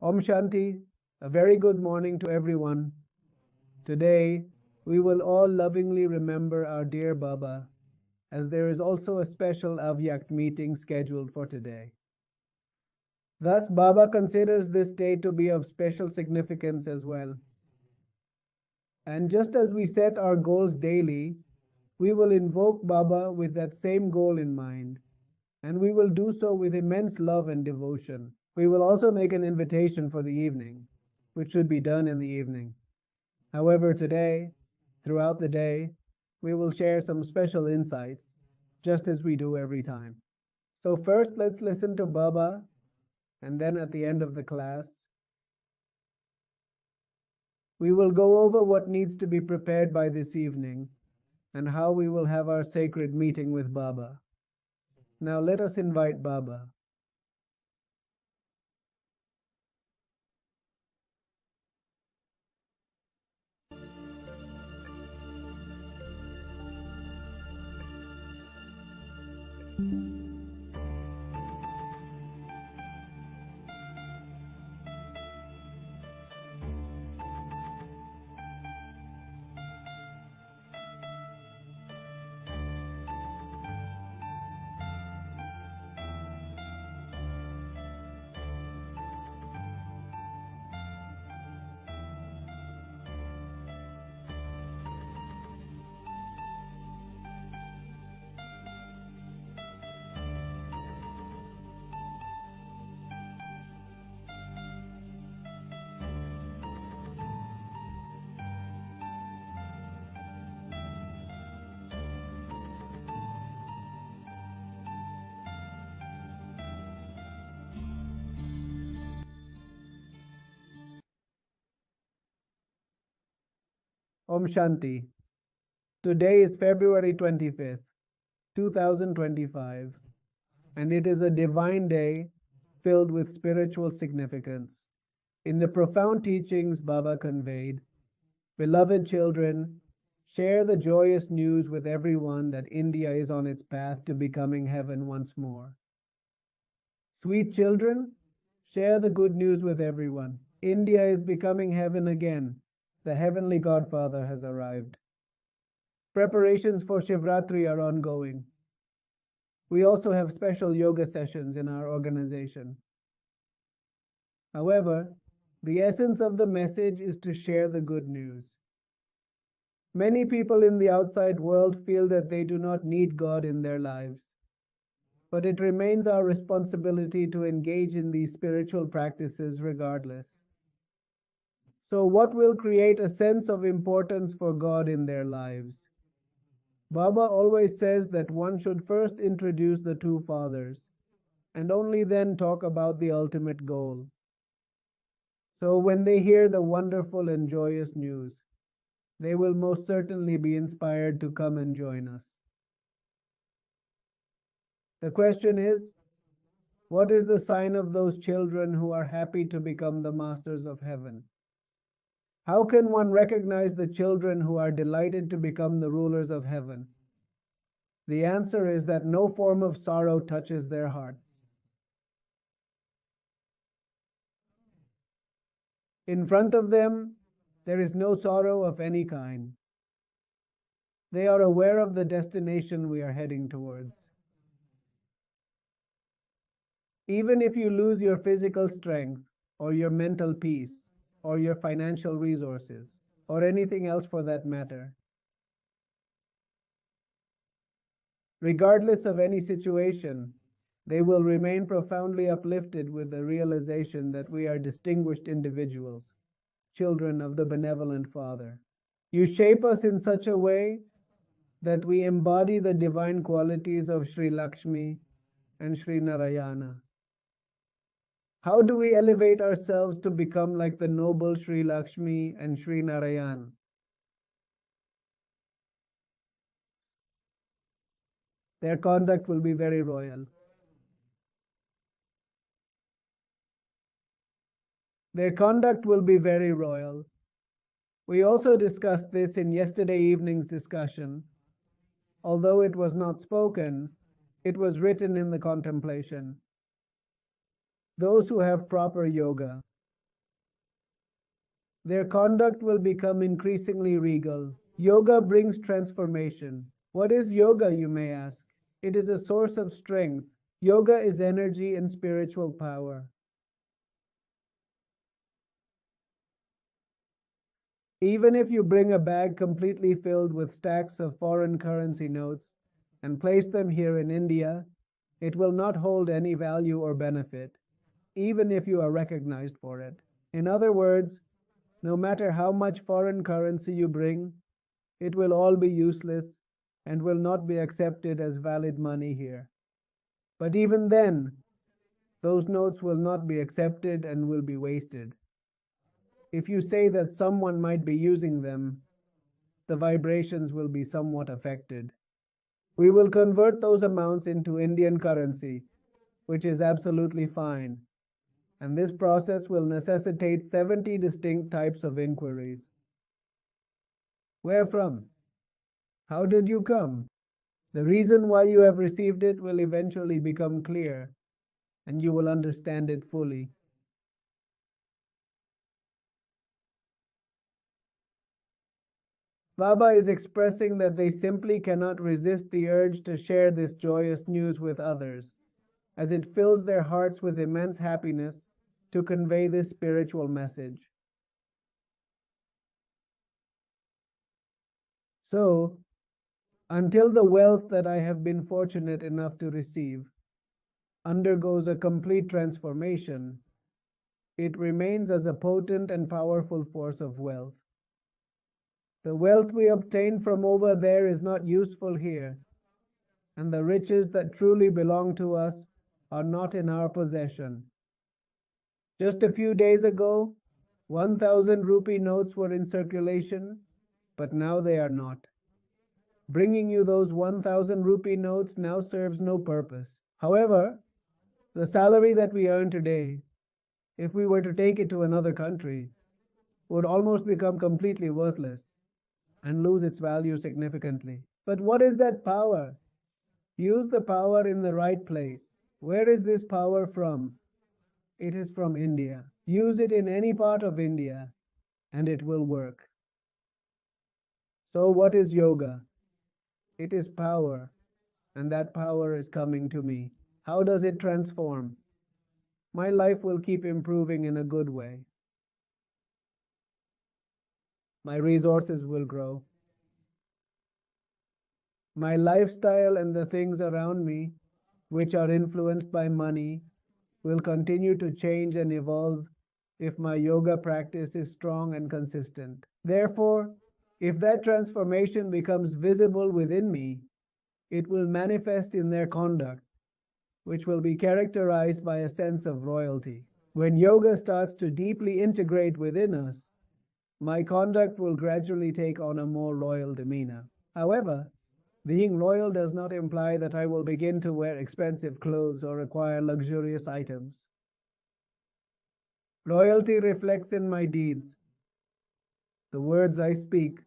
Om Shanti, a very good morning to everyone. Today, we will all lovingly remember our dear Baba, as there is also a special Avyakt meeting scheduled for today. Thus, Baba considers this day to be of special significance as well. And just as we set our goals daily, we will invoke Baba with that same goal in mind, and we will do so with immense love and devotion. We will also make an invitation for the evening, which should be done in the evening. However, today, throughout the day, we will share some special insights, just as we do every time. So first, let's listen to Baba, and then at the end of the class, we will go over what needs to be prepared by this evening and how we will have our sacred meeting with Baba. Now let us invite Baba. Om Shanti. Today is February 25th, 2025, and it is a divine day filled with spiritual significance. In the profound teachings Baba conveyed, beloved children, share the joyous news with everyone that India is on its path to becoming heaven once more. Sweet children, share the good news with everyone. India is becoming heaven again. The Heavenly Godfather has arrived. Preparations for Shivratri are ongoing. We also have special yoga sessions in our organization. However, the essence of the message is to share the good news. Many people in the outside world feel that they do not need God in their lives, but it remains our responsibility to engage in these spiritual practices regardless. So, what will create a sense of importance for God in their lives? Baba always says that one should first introduce the two fathers, and only then talk about the ultimate goal. So when they hear the wonderful and joyous news, they will most certainly be inspired to come and join us. The question is, what is the sign of those children who are happy to become the masters of heaven? How can one recognize the children who are delighted to become the rulers of heaven? The answer is that no form of sorrow touches their hearts. In front of them, there is no sorrow of any kind. They are aware of the destination we are heading towards. Even if you lose your physical strength, or your mental peace, or your financial resources, or anything else for that matter, regardless of any situation, they will remain profoundly uplifted with the realization that we are distinguished individuals, children of the benevolent Father. You shape us in such a way that we embody the divine qualities of Sri Lakshmi and Sri Narayana. How do we elevate ourselves to become like the noble Sri Lakshmi and Sri Narayan? Their conduct will be very royal. Their conduct will be very royal. We also discussed this in yesterday evening's discussion. Although it was not spoken, it was written in the contemplation. Those who have proper yoga, Their conduct will become increasingly regal. Yoga brings transformation. What is yoga, you may ask? It is a source of strength. Yoga is energy and spiritual power. Even if you bring a bag completely filled with stacks of foreign currency notes and place them here in India, it will not hold any value or benefit, even if you are recognized for it. In other words, no matter how much foreign currency you bring, it will all be useless and will not be accepted as valid money here. But even then, those notes will not be accepted and will be wasted. If you say that someone might be using them, the vibrations will be somewhat affected. We will convert those amounts into Indian currency, which is absolutely fine, and this process will necessitate 70 distinct types of inquiries. Where from? How did you come? The reason why you have received it will eventually become clear, and you will understand it fully. Baba is expressing that they simply cannot resist the urge to share this joyous news with others, as it fills their hearts with immense happiness to convey this spiritual message. So, until the wealth that I have been fortunate enough to receive undergoes a complete transformation, it remains as a potent and powerful force of wealth. The wealth we obtain from over there is not useful here, and the riches that truly belong to us are not in our possession. Just a few days ago, 1,000 rupee notes were in circulation, but now they are not. Bringing you those 1,000 rupee notes now serves no purpose. However, the salary that we earn today, if we were to take it to another country, would almost become completely worthless and lose its value significantly. But what is that power? Use the power in the right place. Where is this power from? It is from India. Use it in any part of India and it will work. So, what is yoga? It is power, and that power is coming to me. How does it transform? My life will keep improving in a good way. My resources will grow. My lifestyle and the things around me, which are influenced by money, will continue to change and evolve if my yoga practice is strong and consistent. Therefore, if that transformation becomes visible within me, it will manifest in their conduct, which will be characterized by a sense of royalty. When yoga starts to deeply integrate within us, my conduct will gradually take on a more royal demeanor. However, being royal does not imply that I will begin to wear expensive clothes or acquire luxurious items. Royalty reflects in my deeds, the words I speak.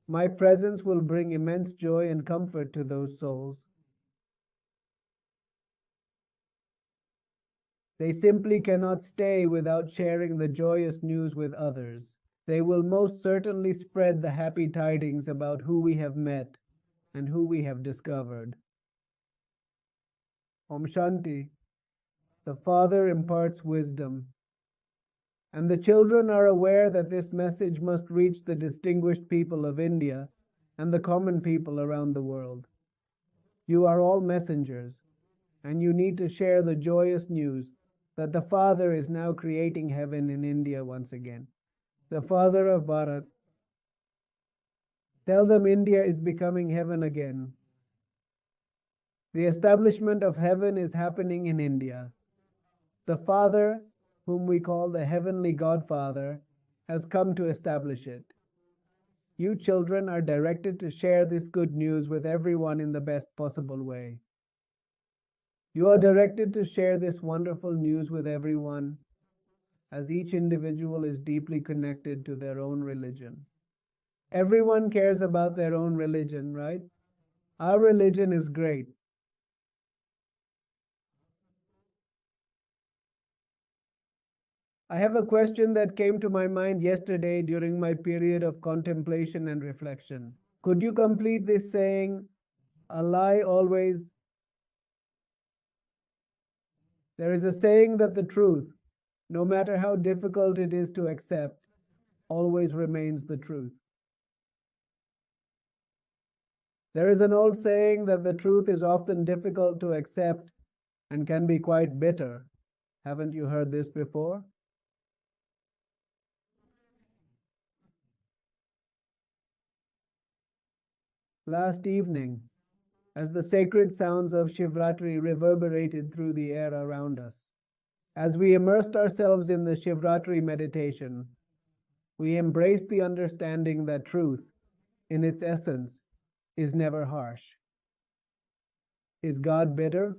My presence will bring immense joy and comfort to those souls. They simply cannot stay without sharing the joyous news with others. They will most certainly spread the happy tidings about who we have met and who we have discovered. Om Shanti. The Father imparts wisdom, and the children are aware that this message must reach the distinguished people of India and the common people around the world. You are all messengers, and you need to share the joyous news that the Father is now creating heaven in India once again. The Father of Bharat. Tell them India is becoming heaven again. The establishment of heaven is happening in India. The Father, whom we call the Heavenly Godfather, has come to establish it. You children are directed to share this good news with everyone in the best possible way. You are directed to share this wonderful news with everyone, as each individual is deeply connected to their own religion. Everyone cares about their own religion, right? Our religion is great. I have a question that came to my mind yesterday during my period of contemplation and reflection. Could you complete this saying, a lie always? There is a saying that the truth, no matter how difficult it is to accept, always remains the truth. There is an old saying that the truth is often difficult to accept and can be quite bitter. Haven't you heard this before? Last evening, as the sacred sounds of Shivratri reverberated through the air around us, as we immersed ourselves in the Shivratri meditation, we embraced the understanding that truth, in its essence, is never harsh. Is God bitter?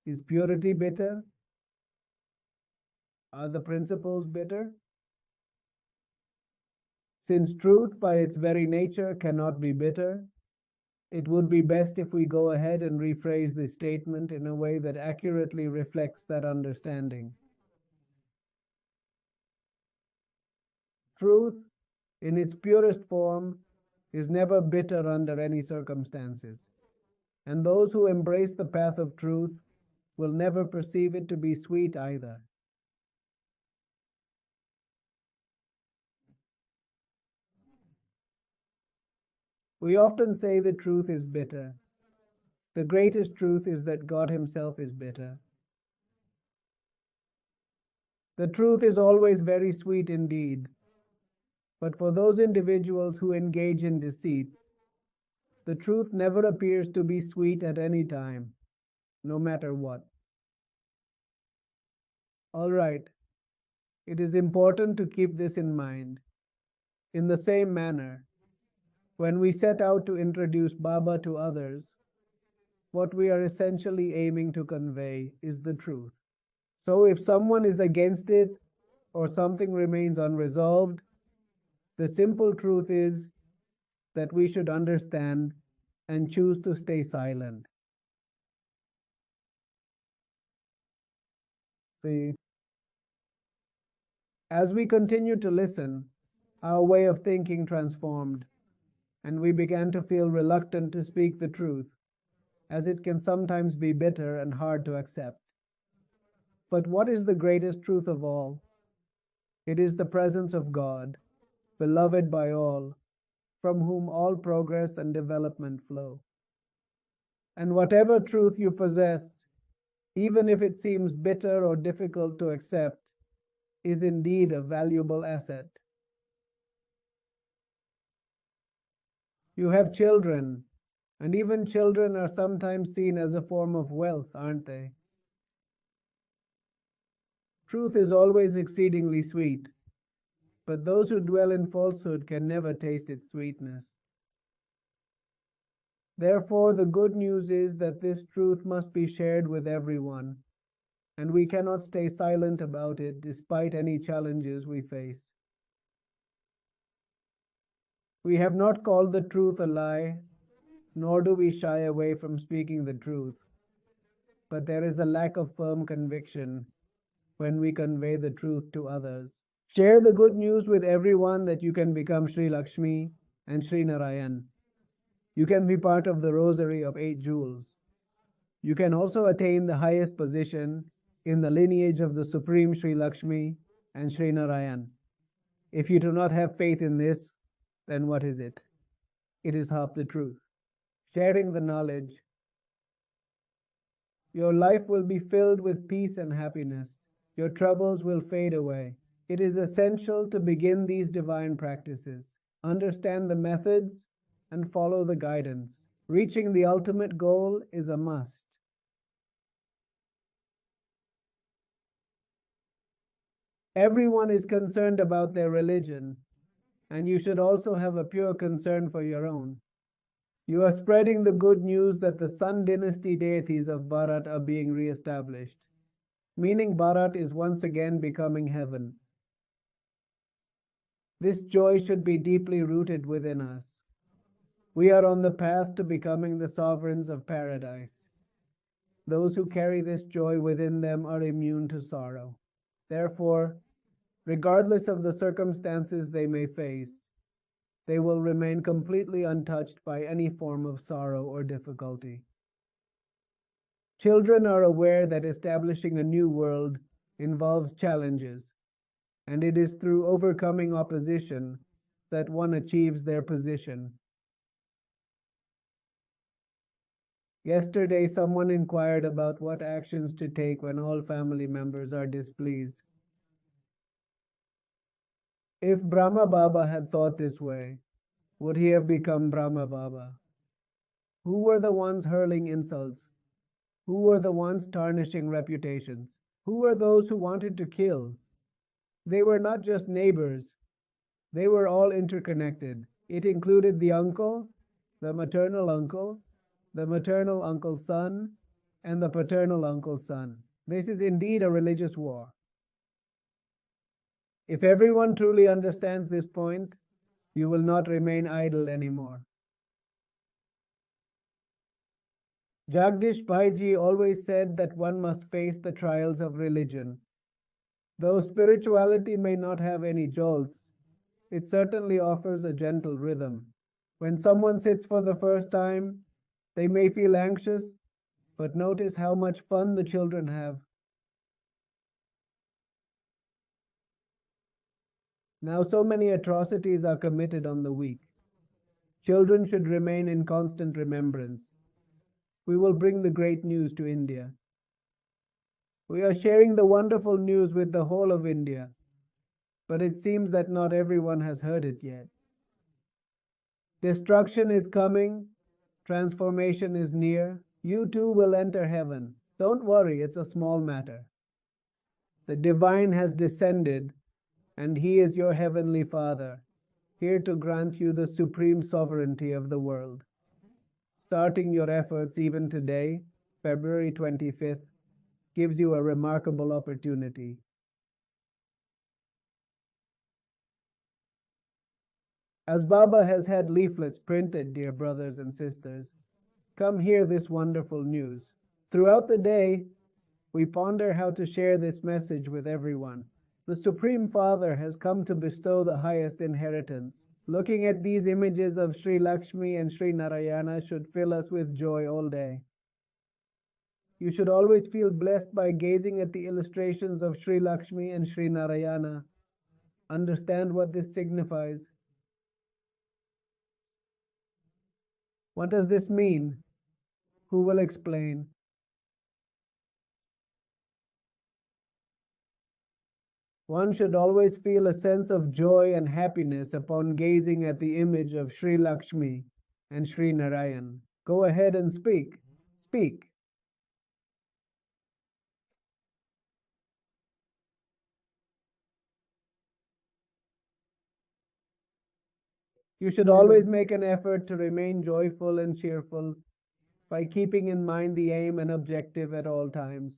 Is purity bitter? Are the principles bitter? Since truth by its very nature cannot be bitter, it would be best if we go ahead and rephrase this statement in a way that accurately reflects that understanding. Truth, in its purest form, is never bitter under any circumstances, and those who embrace the path of truth will never perceive it to be sweet either. We often say the truth is bitter. The greatest truth is that God Himself is bitter. The truth is always very sweet indeed, but for those individuals who engage in deceit, the truth never appears to be sweet at any time, no matter what. All right, it is important to keep this in mind. In the same manner, when we set out to introduce Baba to others, what we are essentially aiming to convey is the truth. So if someone is against it or something remains unresolved, the simple truth is that we should understand and choose to stay silent. See, as we continued to listen, our way of thinking transformed, and we began to feel reluctant to speak the truth, as it can sometimes be bitter and hard to accept. But what is the greatest truth of all? It is the presence of God, beloved by all, from whom all progress and development flow. And whatever truth you possess, even if it seems bitter or difficult to accept, is indeed a valuable asset. You have children, and even children are sometimes seen as a form of wealth, aren't they? Truth is always exceedingly sweet, but those who dwell in falsehood can never taste its sweetness. Therefore, the good news is that this truth must be shared with everyone, and we cannot stay silent about it despite any challenges we face. We have not called the truth a lie, nor do we shy away from speaking the truth, but there is a lack of firm conviction when we convey the truth to others. Share the good news with everyone that you can become Sri Lakshmi and Sri Narayan. You can be part of the rosary of 8 jewels. You can also attain the highest position in the lineage of the Supreme Sri Lakshmi and Sri Narayan. If you do not have faith in this, then what is it? It is half the truth. Sharing the knowledge, your life will be filled with peace and happiness. Your troubles will fade away. It is essential to begin these divine practices, understand the methods, and follow the guidance. Reaching the ultimate goal is a must. Everyone is concerned about their religion, and you should also have a pure concern for your own. You are spreading the good news that the Sun dynasty deities of Bharat are being re-established, meaning Bharat is once again becoming heaven. This joy should be deeply rooted within us. We are on the path to becoming the sovereigns of paradise. Those who carry this joy within them are immune to sorrow. Therefore, regardless of the circumstances they may face, they will remain completely untouched by any form of sorrow or difficulty. Children are aware that establishing a new world involves challenges, and it is through overcoming opposition that one achieves their position. Yesterday, someone inquired about what actions to take when all family members are displeased. If Brahma Baba had thought this way, would he have become Brahma Baba? Who were the ones hurling insults? Who were the ones tarnishing reputations? Who were those who wanted to kill? They were not just neighbors, they were all interconnected. It included the uncle, the maternal uncle, the maternal uncle's son, and the paternal uncle's son. This is indeed a religious war. If everyone truly understands this point, you will not remain idle anymore. Jagdish Bhai Ji always said that one must face the trials of religion. Though spirituality may not have any jolts, it certainly offers a gentle rhythm. When someone sits for the first time, they may feel anxious, but notice how much fun the children have. Now so many atrocities are committed on the weak. Children should remain in constant remembrance. We will bring the great news to India. We are sharing the wonderful news with the whole of India, but it seems that not everyone has heard it yet. Destruction is coming, transformation is near. You too will enter heaven. Don't worry, it's a small matter. The divine has descended, and he is your heavenly Father, here to grant you the supreme sovereignty of the world. Starting your efforts even today, February 25th, gives you a remarkable opportunity. As Baba has had leaflets printed, dear brothers and sisters, come hear this wonderful news. Throughout the day, we ponder how to share this message with everyone. The Supreme Father has come to bestow the highest inheritance. Looking at these images of Sri Lakshmi and Sri Narayana should fill us with joy all day. You should always feel blessed by gazing at the illustrations of Sri Lakshmi and Sri Narayana. Understand what this signifies. What does this mean? Who will explain? One should always feel a sense of joy and happiness upon gazing at the image of Sri Lakshmi and Sri Narayan. Go ahead and speak. Speak. You should always make an effort to remain joyful and cheerful by keeping in mind the aim and objective at all times.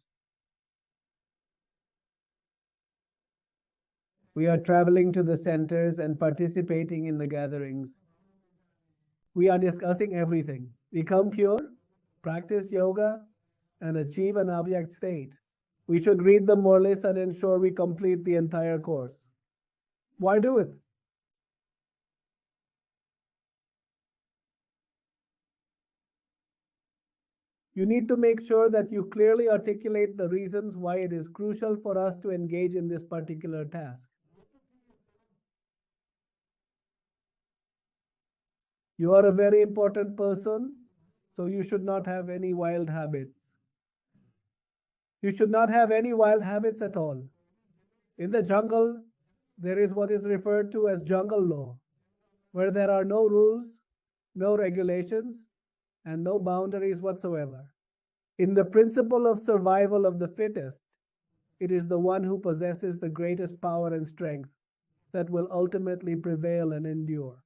We are traveling to the centers and participating in the gatherings. We are discussing everything. Become pure, practice yoga, and achieve an object state. We should read the Murlis and ensure we complete the entire course. Why do it? You need to make sure that you clearly articulate the reasons why it is crucial for us to engage in this particular task. You are a very important person, so you should not have any wild habits. You should not have any wild habits at all. In the jungle, there is what is referred to as jungle law, where there are no rules, no regulations, and no boundaries whatsoever. In the principle of survival of the fittest, it is the one who possesses the greatest power and strength that will ultimately prevail and endure.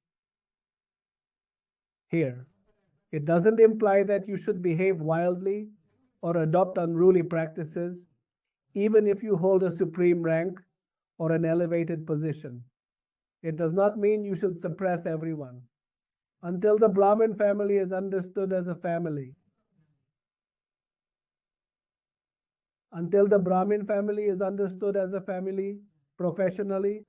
Here, it doesn't imply that you should behave wildly or adopt unruly practices, even if you hold a supreme rank or an elevated position. It does not mean you should suppress everyone. Until the Brahmin family is understood as a family, until the Brahmin family is understood as a family professionally,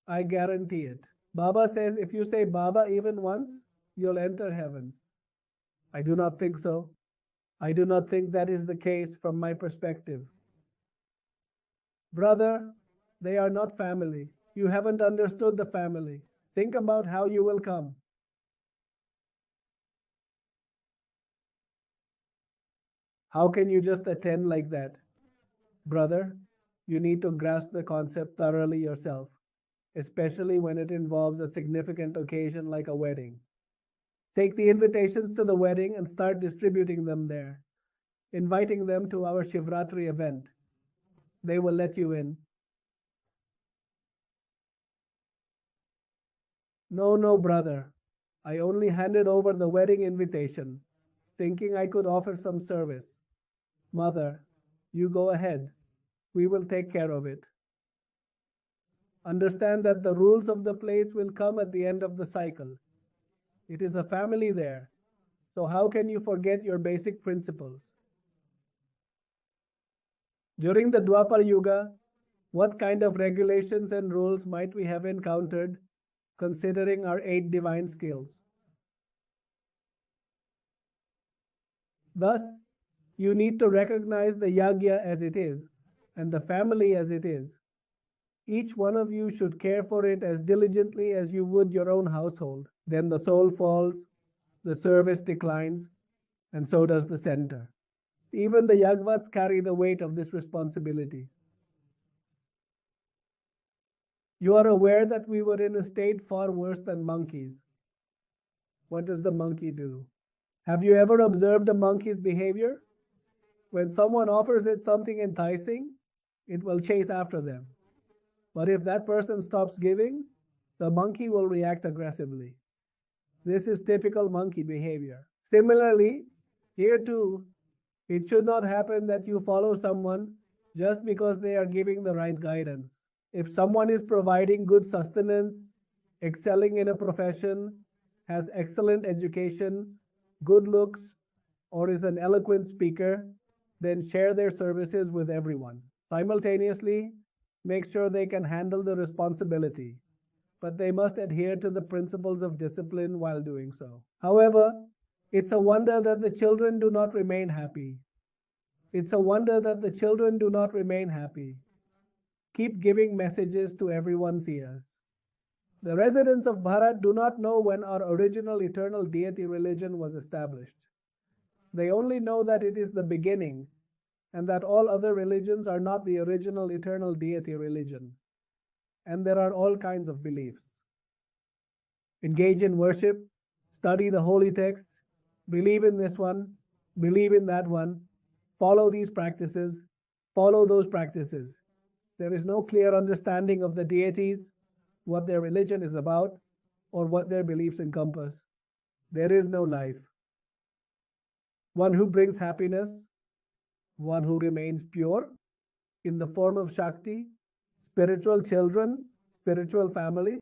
I guarantee it. Baba says if you say Baba even once, you'll enter heaven. I do not think so. I do not think that is the case from my perspective. Brother, they are not family. You haven't understood the family. Think about how you will come. How can you just attend like that? Brother, you need to grasp the concept thoroughly yourself, especially when it involves a significant occasion like a wedding. Take the invitations to the wedding and start distributing them there, inviting them to our Shivratri event. They will let you in. No, no, brother. I only handed over the wedding invitation, thinking I could offer some service. Mother, you go ahead. We will take care of it. Understand that the rules of the place will come at the end of the cycle. It is a family there. So how can you forget your basic principles? During the Dwapar Yuga, what kind of regulations and rules might we have encountered considering our 8 divine skills? Thus, you need to recognize the yagya as it is and the family as it is. Each one of you should care for it as diligently as you would your own household. Then the soul falls, the service declines, and so does the center. Even the Yagvats carry the weight of this responsibility. You are aware that we were in a state far worse than monkeys. What does the monkey do? Have you ever observed a monkey's behavior? When someone offers it something enticing, it will chase after them. But if that person stops giving, the monkey will react aggressively. This is typical monkey behavior. Similarly, here too, it should not happen that you follow someone just because they are giving the right guidance. If someone is providing good sustenance, excelling in a profession, has excellent education, good looks, or is an eloquent speaker, then share their services with everyone. Simultaneously, make sure they can handle the responsibility, but they must adhere to the principles of discipline while doing so. However, it's a wonder that the children do not remain happy. It's a wonder that the children do not remain happy. Keep giving messages to everyone's ears. The residents of Bharat do not know when our original eternal deity religion was established. They only know that it is the beginning and that all other religions are not the original eternal deity religion. And there are all kinds of beliefs. Engage in worship, study the holy texts, believe in this one, believe in that one, follow these practices, follow those practices. There is no clear understanding of the deities, what their religion is about, or what their beliefs encompass. There is no life. One who brings happiness, one who remains pure in the form of Shakti, spiritual children, spiritual family.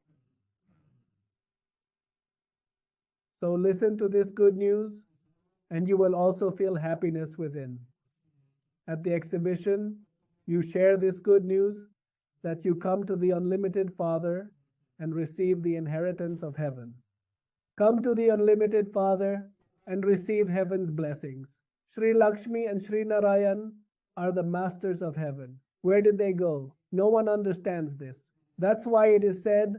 So listen to this good news and you will also feel happiness within. At the exhibition, you share this good news that you come to the unlimited Father and receive the inheritance of heaven. Come to the unlimited Father and receive heaven's blessings. Sri Lakshmi and Sri Narayan are the masters of heaven. Where did they go? No one understands this. That's why it is said,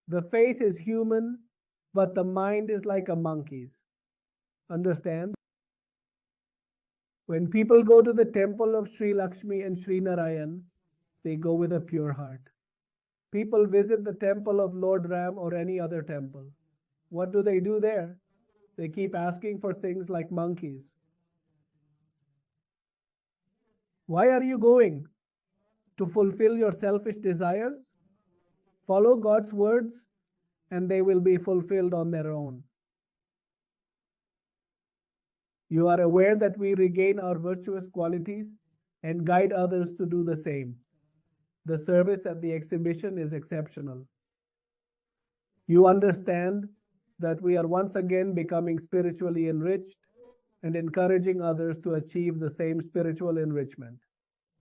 the face is human, but the mind is like a monkey's. Understand? When people go to the temple of Sri Lakshmi and Sri Narayan, they go with a pure heart. People visit the temple of Lord Ram or any other temple. What do they do there? They keep asking for things like monkeys. Why are you going? To fulfill your selfish desires? Follow God's words and they will be fulfilled on their own. You are aware that we regain our virtuous qualities and guide others to do the same. The service at the exhibition is exceptional. You understand that we are once again becoming spiritually enriched and encouraging others to achieve the same spiritual enrichment.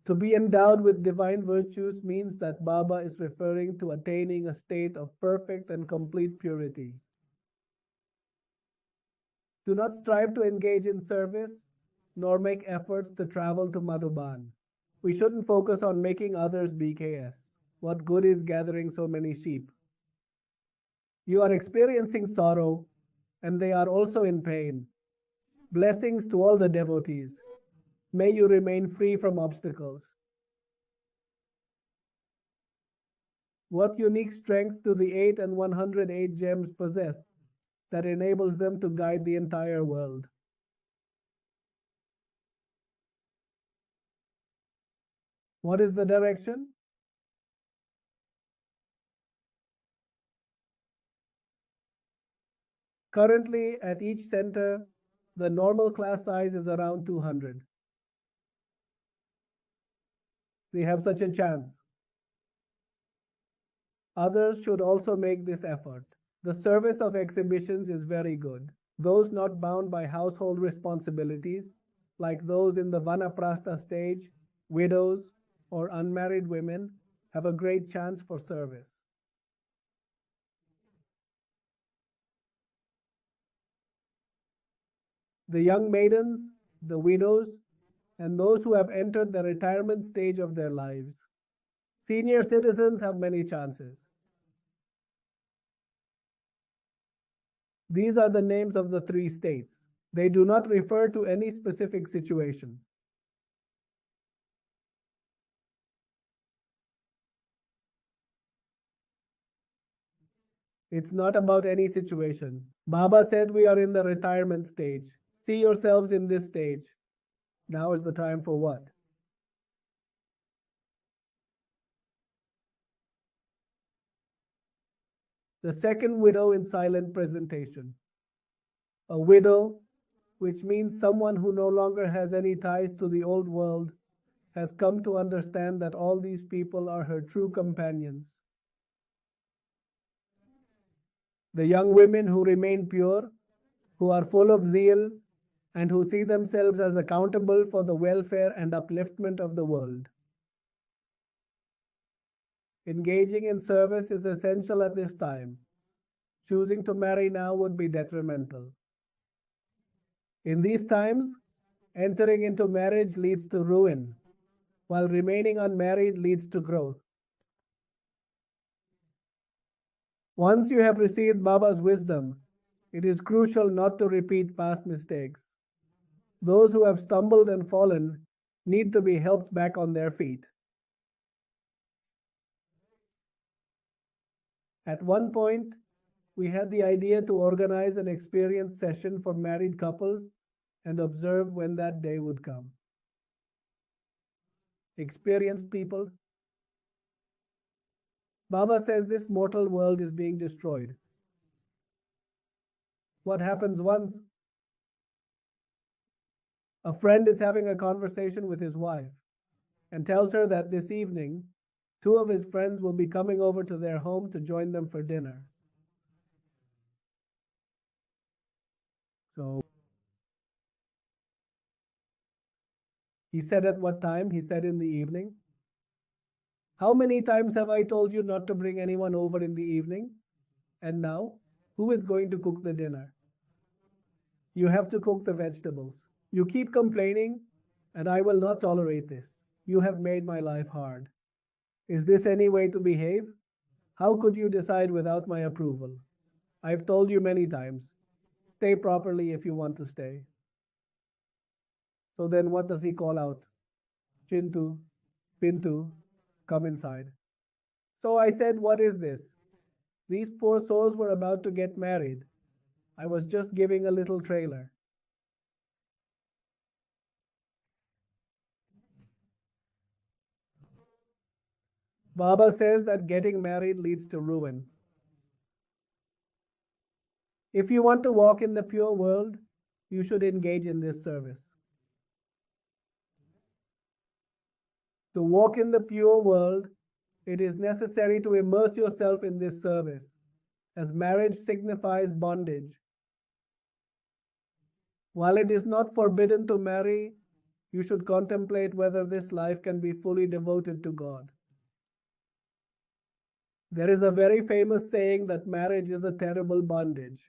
To be endowed with divine virtues means that Baba is referring to attaining a state of perfect and complete purity. Do not strive to engage in service, nor make efforts to travel to Madhuban. We shouldn't focus on making others BKS. What good is gathering so many sheep? You are experiencing sorrow, and they are also in pain. Blessings to all the devotees. May you remain free from obstacles. What unique strength do the 8 and 108 gems possess that enables them to guide the entire world? What is the direction? Currently, at each center, the normal class size is around 200. They have such a chance. Others should also make this effort. The service of exhibitions is very good. Those not bound by household responsibilities, like those in the Vanaprastha stage, widows, or unmarried women, have a great chance for service. The young maidens, the widows, and those who have entered the retirement stage of their lives. Senior citizens have many chances. These are the names of the three states. They do not refer to any specific situation. It's not about any situation. Baba said we are in the retirement stage. See yourselves in this stage. Now is the time for what? The second widow in silent presentation. A widow, which means someone who no longer has any ties to the old world, has come to understand that all these people are her true companions. The young women who remain pure, who are full of zeal, and who see themselves as accountable for the welfare and upliftment of the world. Engaging in service is essential at this time. Choosing to marry now would be detrimental. In these times, entering into marriage leads to ruin, while remaining unmarried leads to growth. Once you have received Baba's wisdom, it is crucial not to repeat past mistakes. Those who have stumbled and fallen need to be helped back on their feet. At one point, we had the idea to organize an experience session for married couples and observe when that day would come. Experienced people. Baba says this mortal world is being destroyed. What happens once? A friend is having a conversation with his wife and tells her that this evening, two of his friends will be coming over to their home to join them for dinner. So he said at what time? He said in the evening. How many times have I told you not to bring anyone over in the evening? And now, who is going to cook the dinner? You have to cook the vegetables. You keep complaining, and I will not tolerate this. You have made my life hard. Is this any way to behave? How could you decide without my approval? I've told you many times. Stay properly if you want to stay. So then what does he call out? Chintu, Pintu, come inside. So I said, what is this? These poor souls were about to get married. I was just giving a little trailer. Baba says that getting married leads to ruin. If you want to walk in the pure world, you should engage in this service. To walk in the pure world, it is necessary to immerse yourself in this service, as marriage signifies bondage. While it is not forbidden to marry, you should contemplate whether this life can be fully devoted to God. There is a very famous saying that marriage is a terrible bondage.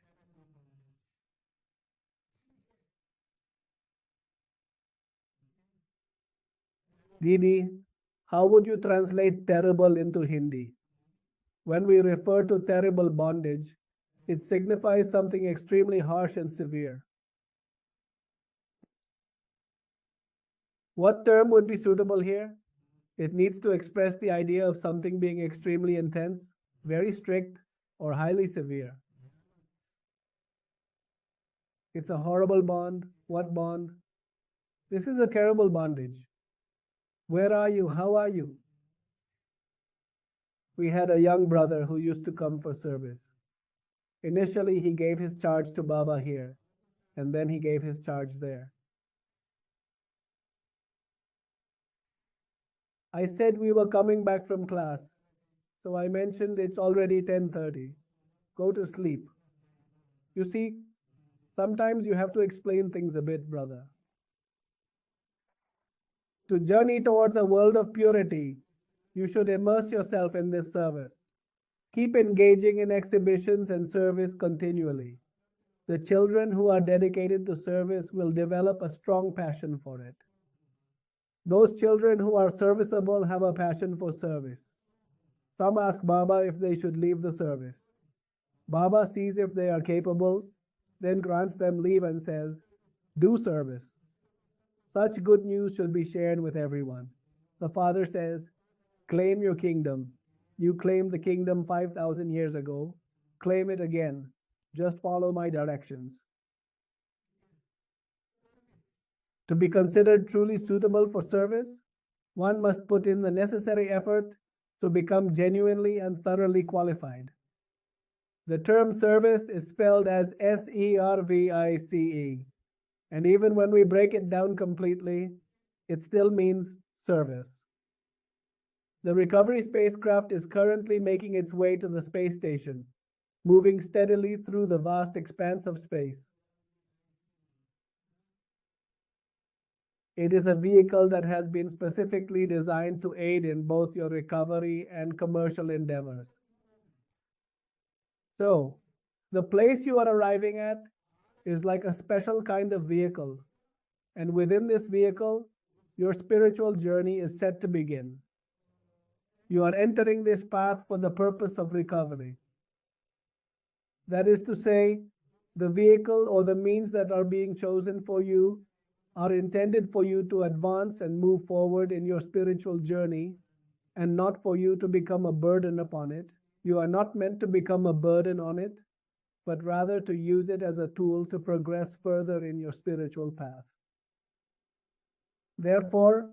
Didi, how would you translate terrible into Hindi? When we refer to terrible bondage, it signifies something extremely harsh and severe. What term would be suitable here? It needs to express the idea of something being extremely intense, very strict, or highly severe. It's a horrible bond. What bond? This is a terrible bondage. Where are you? How are you? We had a young brother who used to come for service. Initially, he gave his charge to Baba here, and then he gave his charge there. I said we were coming back from class, so I mentioned it's already 10:30. Go to sleep. You see, sometimes you have to explain things a bit, brother. To journey towards a world of purity, you should immerse yourself in this service. Keep engaging in exhibitions and service continually. The children who are dedicated to service will develop a strong passion for it. Those children who are serviceable have a passion for service. Some ask Baba if they should leave the service. Baba sees if they are capable, then grants them leave and says, "Do service." Such good news should be shared with everyone. The Father says, "Claim your kingdom. You claimed the kingdom 5,000 years ago. Claim it again. Just follow my directions." To be considered truly suitable for service, one must put in the necessary effort to become genuinely and thoroughly qualified. The term service is spelled as Service, and even when we break it down completely, it still means service. The recovery spacecraft is currently making its way to the space station, moving steadily through the vast expanse of space. It is a vehicle that has been specifically designed to aid in both your recovery and commercial endeavors. So, the place you are arriving at is like a special kind of vehicle, and within this vehicle, your spiritual journey is set to begin. You are entering this path for the purpose of recovery. That is to say, the vehicle or the means that are being chosen for you are intended for you to advance and move forward in your spiritual journey, and not for you to become a burden upon it. You are not meant to become a burden on it, but rather to use it as a tool to progress further in your spiritual path. Therefore,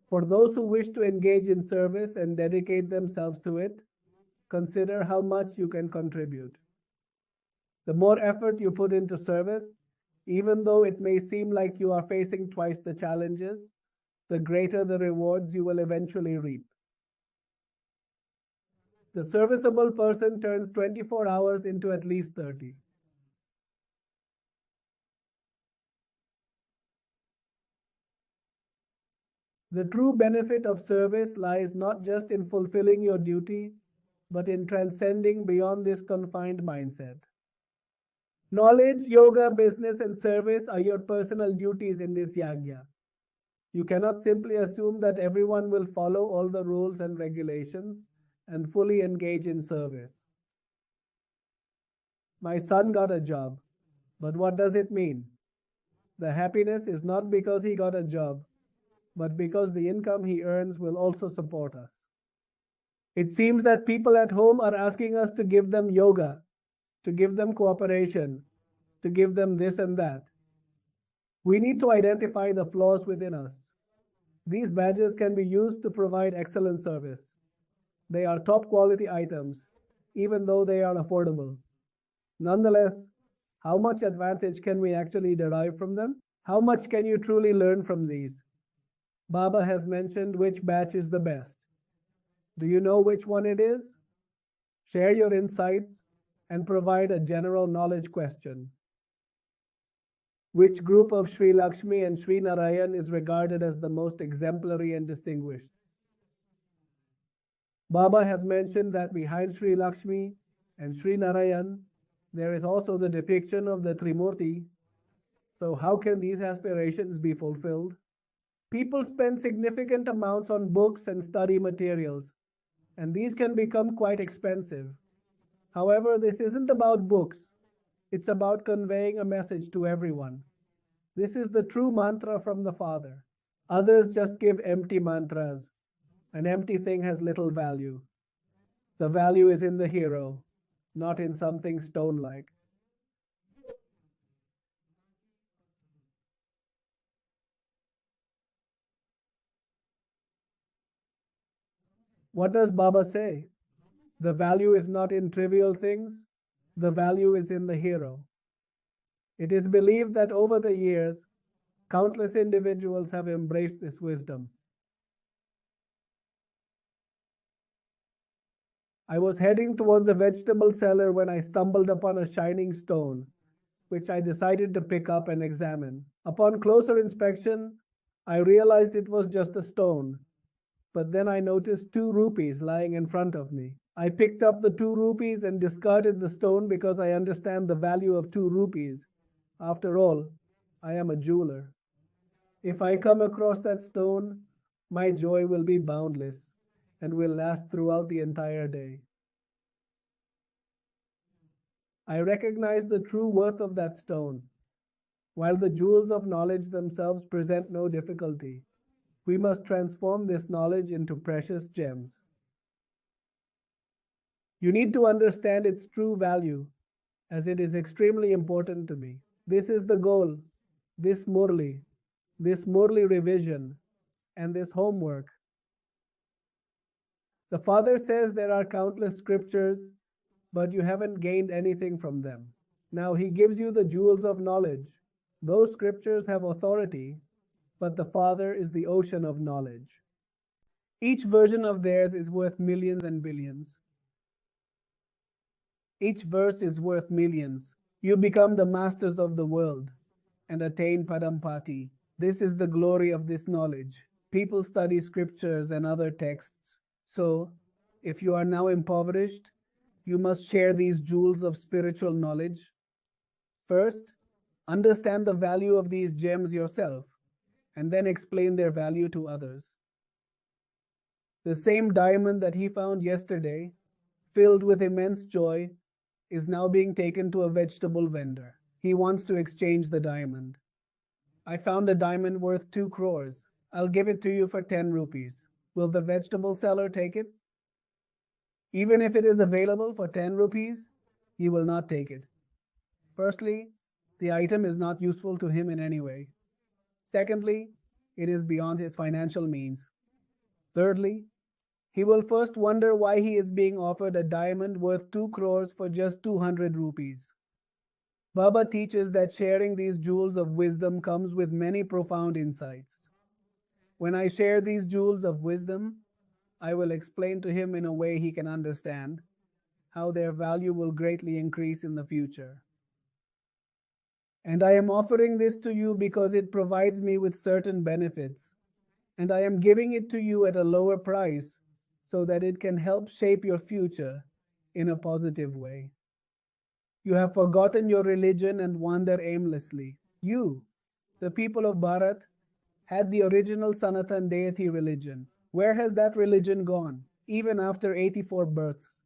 for those who wish to engage in service and dedicate themselves to it, consider how much you can contribute. The more effort you put into service, even though it may seem like you are facing twice the challenges, the greater the rewards you will eventually reap. The serviceable person turns 24 hours into at least 30. The true benefit of service lies not just in fulfilling your duty, but in transcending beyond this confined mindset. Knowledge, yoga, business, and service are your personal duties in this yagya. You cannot simply assume that everyone will follow all the rules and regulations and fully engage in service. My son got a job, but what does it mean? The happiness is not because he got a job, but because the income he earns will also support us. It seems that people at home are asking us to give them yoga, to give them cooperation, to give them this and that. We need to identify the flaws within us. These badges can be used to provide excellent service. They are top quality items, even though they are affordable. Nonetheless, how much advantage can we actually derive from them? How much can you truly learn from these? Baba has mentioned which batch is the best. Do you know which one it is? Share your insights and provide a general knowledge question. Which group of Sri Lakshmi and Sri Narayan is regarded as the most exemplary and distinguished? Baba has mentioned that behind Sri Lakshmi and Sri Narayan, there is also the depiction of the Trimurti. So how can these aspirations be fulfilled? People spend significant amounts on books and study materials, and these can become quite expensive. However, this isn't about books. It's about conveying a message to everyone. This is the true mantra from the Father. Others just give empty mantras. An empty thing has little value. The value is in the hero, not in something stone-like. What does Baba say? The value is not in trivial things, the value is in the hero. It is believed that over the years, countless individuals have embraced this wisdom. I was heading towards a vegetable seller when I stumbled upon a shining stone, which I decided to pick up and examine. Upon closer inspection, I realized it was just a stone, but then I noticed 2 rupees lying in front of me. I picked up the 2 rupees and discarded the stone because I understand the value of 2 rupees. After all, I am a jeweler. If I come across that stone, my joy will be boundless and will last throughout the entire day. I recognize the true worth of that stone. While the jewels of knowledge themselves present no difficulty, we must transform this knowledge into precious gems. You need to understand its true value, as it is extremely important to me. This is the goal, this Murli revision, and this homework. The Father says there are countless scriptures, but you haven't gained anything from them. Now He gives you the jewels of knowledge. Those scriptures have authority, but the Father is the ocean of knowledge. Each version of theirs is worth millions and billions. Each verse is worth millions. You become the masters of the world and attain Padampati. This is the glory of this knowledge. People study scriptures and other texts. So, if you are now impoverished, you must share these jewels of spiritual knowledge. First, understand the value of these gems yourself, and then explain their value to others. The same diamond that he found yesterday, filled with immense joy, is now being taken to a vegetable vendor. He wants to exchange the diamond. I found a diamond worth 2 crores. I'll give it to you for 10 rupees. Will the vegetable seller take it? Even if it is available for 10 rupees, he will not take it. Firstly, the item is not useful to him in any way. Secondly, it is beyond his financial means. Thirdly, he will first wonder why he is being offered a diamond worth 2 crores for just 200 rupees. Baba teaches that sharing these jewels of wisdom comes with many profound insights. When I share these jewels of wisdom, I will explain to him in a way he can understand how their value will greatly increase in the future. And I am offering this to you because it provides me with certain benefits, and I am giving it to you at a lower price so that it can help shape your future in a positive way. You have forgotten your religion and wander aimlessly. You, the people of Bharat, had the original Sanatan deity religion. Where has that religion gone? Even after 84 births,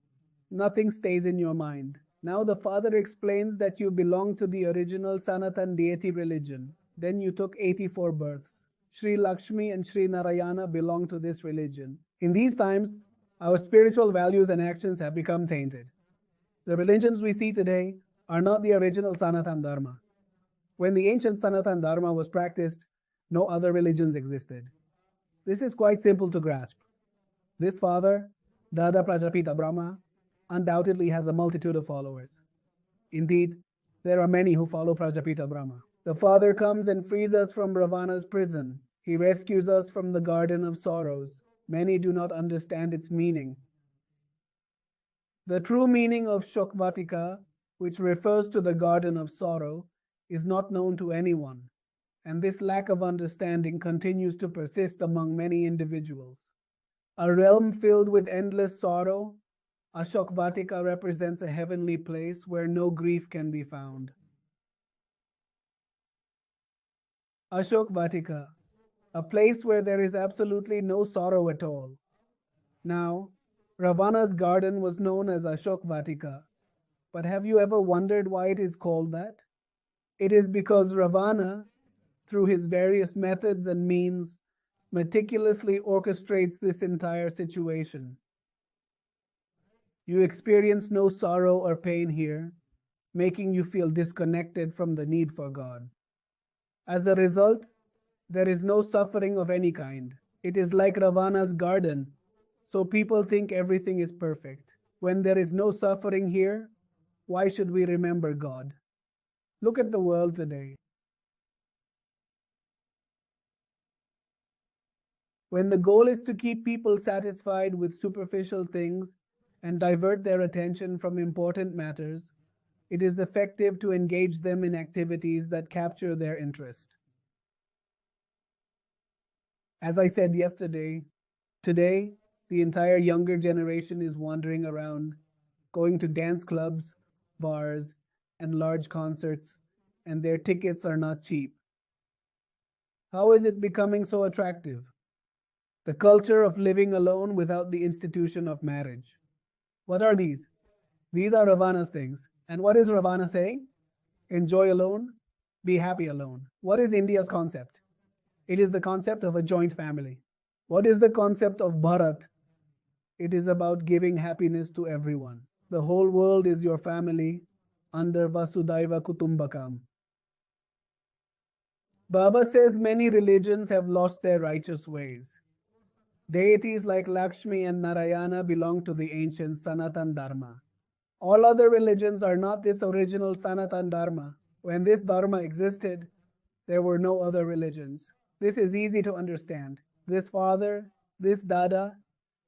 nothing stays in your mind. Now the Father explains that you belong to the original Sanatan deity religion. Then you took 84 births. Sri Lakshmi and Sri Narayana belong to this religion. In these times, our spiritual values and actions have become tainted. The religions we see today are not the original Sanatan Dharma. When the ancient Sanatan Dharma was practiced, no other religions existed. This is quite simple to grasp. This father, Dada Prajapita Brahma, undoubtedly has a multitude of followers. Indeed, there are many who follow Prajapita Brahma. The Father comes and frees us from Ravana's prison. He rescues us from the garden of sorrows. Many do not understand its meaning. The true meaning of Shokvatika, which refers to the garden of sorrow, is not known to anyone, and this lack of understanding continues to persist among many individuals. A realm filled with endless sorrow, Ashokvatika represents a heavenly place where no grief can be found. Ashokvatika, a place where there is absolutely no sorrow at all. Now, Ravana's garden was known as Ashokvatika, but have you ever wondered why it is called that? It is because Ravana, through his various methods and means, meticulously orchestrates this entire situation. You experience no sorrow or pain here, making you feel disconnected from the need for God. As a result, there is no suffering of any kind. It is like Ravana's garden, so people think everything is perfect. When there is no suffering here, why should we remember God? Look at the world today. When the goal is to keep people satisfied with superficial things and divert their attention from important matters, it is effective to engage them in activities that capture their interest. As I said yesterday, today the entire younger generation is wandering around, going to dance clubs, bars, and large concerts, and their tickets are not cheap. How is it becoming so attractive? The culture of living alone without the institution of marriage. What are these? These are Ravana's things. And what is Ravana saying? Enjoy alone, be happy alone. What is India's concept? It is the concept of a joint family. What is the concept of Bharat? It is about giving happiness to everyone. The whole world is your family under Vasudhaiva Kutumbakam. Baba says many religions have lost their righteous ways. Deities like Lakshmi and Narayana belong to the ancient Sanatan Dharma. All other religions are not this original Sanatan Dharma. When this Dharma existed, there were no other religions. This is easy to understand. This father, this Dada,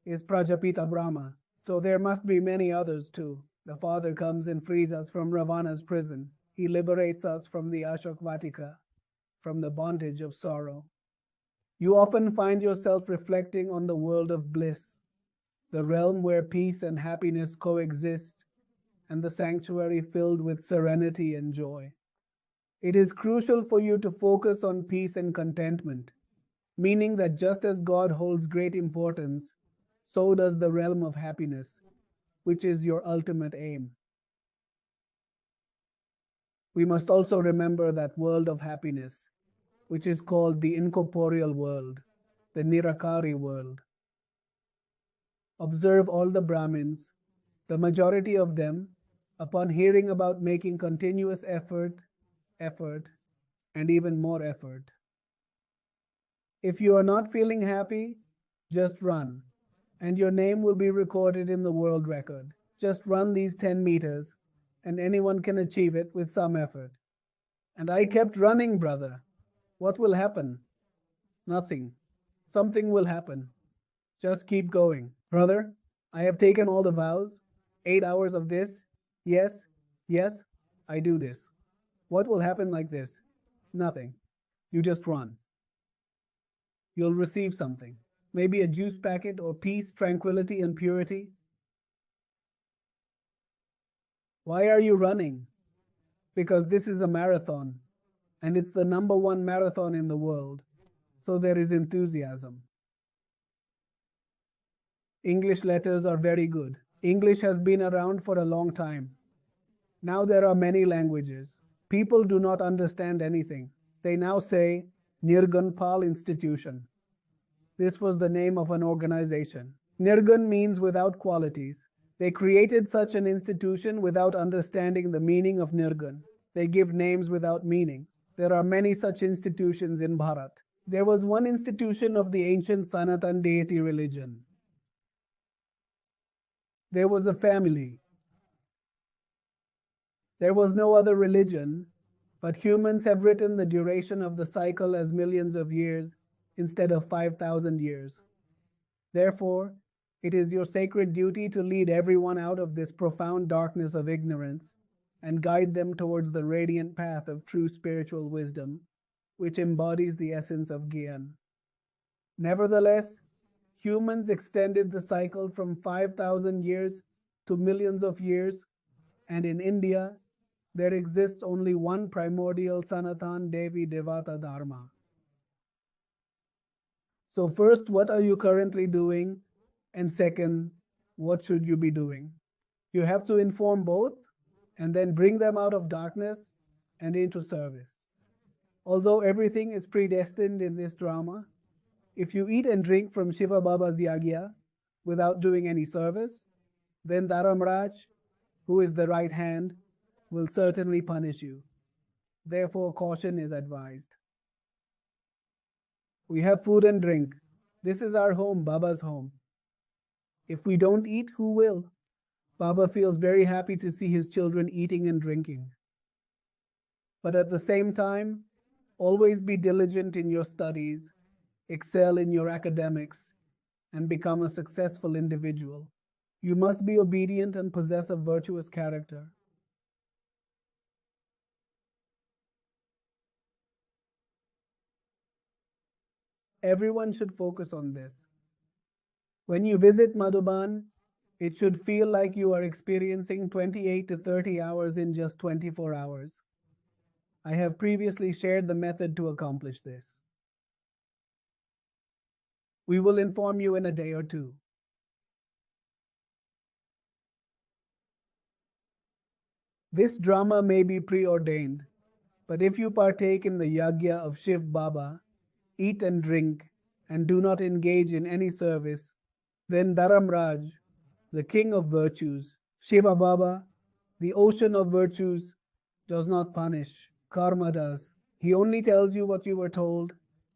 is Prajapita Brahma. So there must be many others too. The father comes and frees us from Ravana's prison. He liberates us from the Ashokvatika, from the bondage of sorrow. You often find yourself reflecting on the world of bliss, the realm where peace and happiness coexist, and the sanctuary filled with serenity and joy. It is crucial for you to focus on peace and contentment, meaning that just as God holds great importance, so does the realm of happiness, which is your ultimate aim. We must also remember that world of happiness, which is called the incorporeal world, the Nirakari world. Observe all the Brahmins, the majority of them, upon hearing about making continuous effort, and even more effort. If you are not feeling happy, just run, and your name will be recorded in the world record. Just run these 10 meters, and anyone can achieve it with some effort. And I kept running, brother. What will happen? Nothing. Something will happen. Just keep going. Brother, I have taken all the vows. 8 hours of this. Yes, yes, I do this. What will happen like this? Nothing. You just run. You'll receive something. Maybe a juice packet or peace, tranquility, and purity. Why are you running? Because this is a marathon, and it's the #1 marathon in the world, so there is enthusiasm. English letters are very good. English has been around for a long time. Now there are many languages. People do not understand anything. They now say Nirgunpal Institution. This was the name of an organization. Nirgun means without qualities. They created such an institution without understanding the meaning of Nirgun. They give names without meaning. There are many such institutions in Bharat. There was one institution of the ancient Sanatan deity religion. There was a family. There was no other religion, but humans have written the duration of the cycle as millions of years instead of 5,000 years. Therefore, it is your sacred duty to lead everyone out of this profound darkness of ignorance and guide them towards the radiant path of true spiritual wisdom, which embodies the essence of Gyan. Nevertheless, humans extended the cycle from 5,000 years to millions of years, and in India, there exists only one primordial Sanatan Devi Devata Dharma. So, first, what are you currently doing? And second, what should you be doing? You have to inform both and then bring them out of darkness and into service. Although everything is predestined in this drama, if you eat and drink from Shiva Baba's yagya without doing any service, then Dharamraj, who is the right hand, will certainly punish you. Therefore, caution is advised. We have food and drink. This is our home, Baba's home. If we don't eat, who will? Baba feels very happy to see his children eating and drinking. But at the same time, always be diligent in your studies, excel in your academics, and become a successful individual. You must be obedient and possess a virtuous character. Everyone should focus on this. When you visit Madhuban, it should feel like you are experiencing 28 to 30 hours in just 24 hours. I have previously shared the method to accomplish this. We will inform you in a day or two. This drama may be preordained, but if you partake in the yagya of Shiv Baba, eat and drink, and do not engage in any service, then Dharamraj, the king of virtues, Shiva Baba, the ocean of virtues, does not punish. Karma does. He only tells you what you were told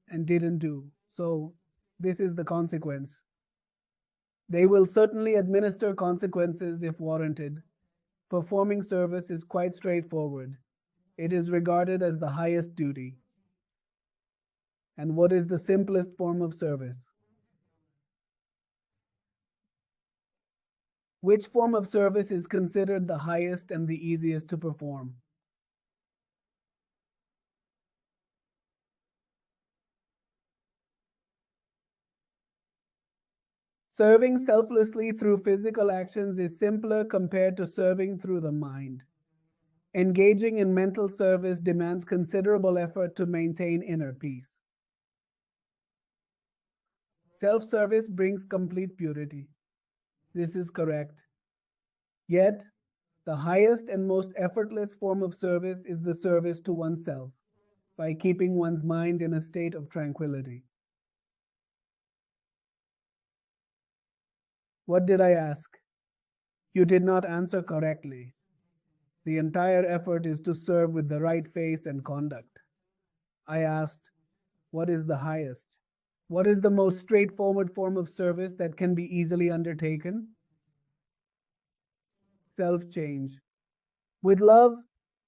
and didn't do. So, this is the consequence. They will certainly administer consequences if warranted. Performing service is quite straightforward. It is regarded as the highest duty. And what is the simplest form of service? Which form of service is considered the highest and the easiest to perform? Serving selflessly through physical actions is simpler compared to serving through the mind. Engaging in mental service demands considerable effort to maintain inner peace. Self-service brings complete purity. This is correct. Yet, the highest and most effortless form of service is the service to oneself, by keeping one's mind in a state of tranquility. What did I ask? You did not answer correctly. The entire effort is to serve with the right face and conduct. I asked, what is the highest? What is the most straightforward form of service that can be easily undertaken? Self-change. With love,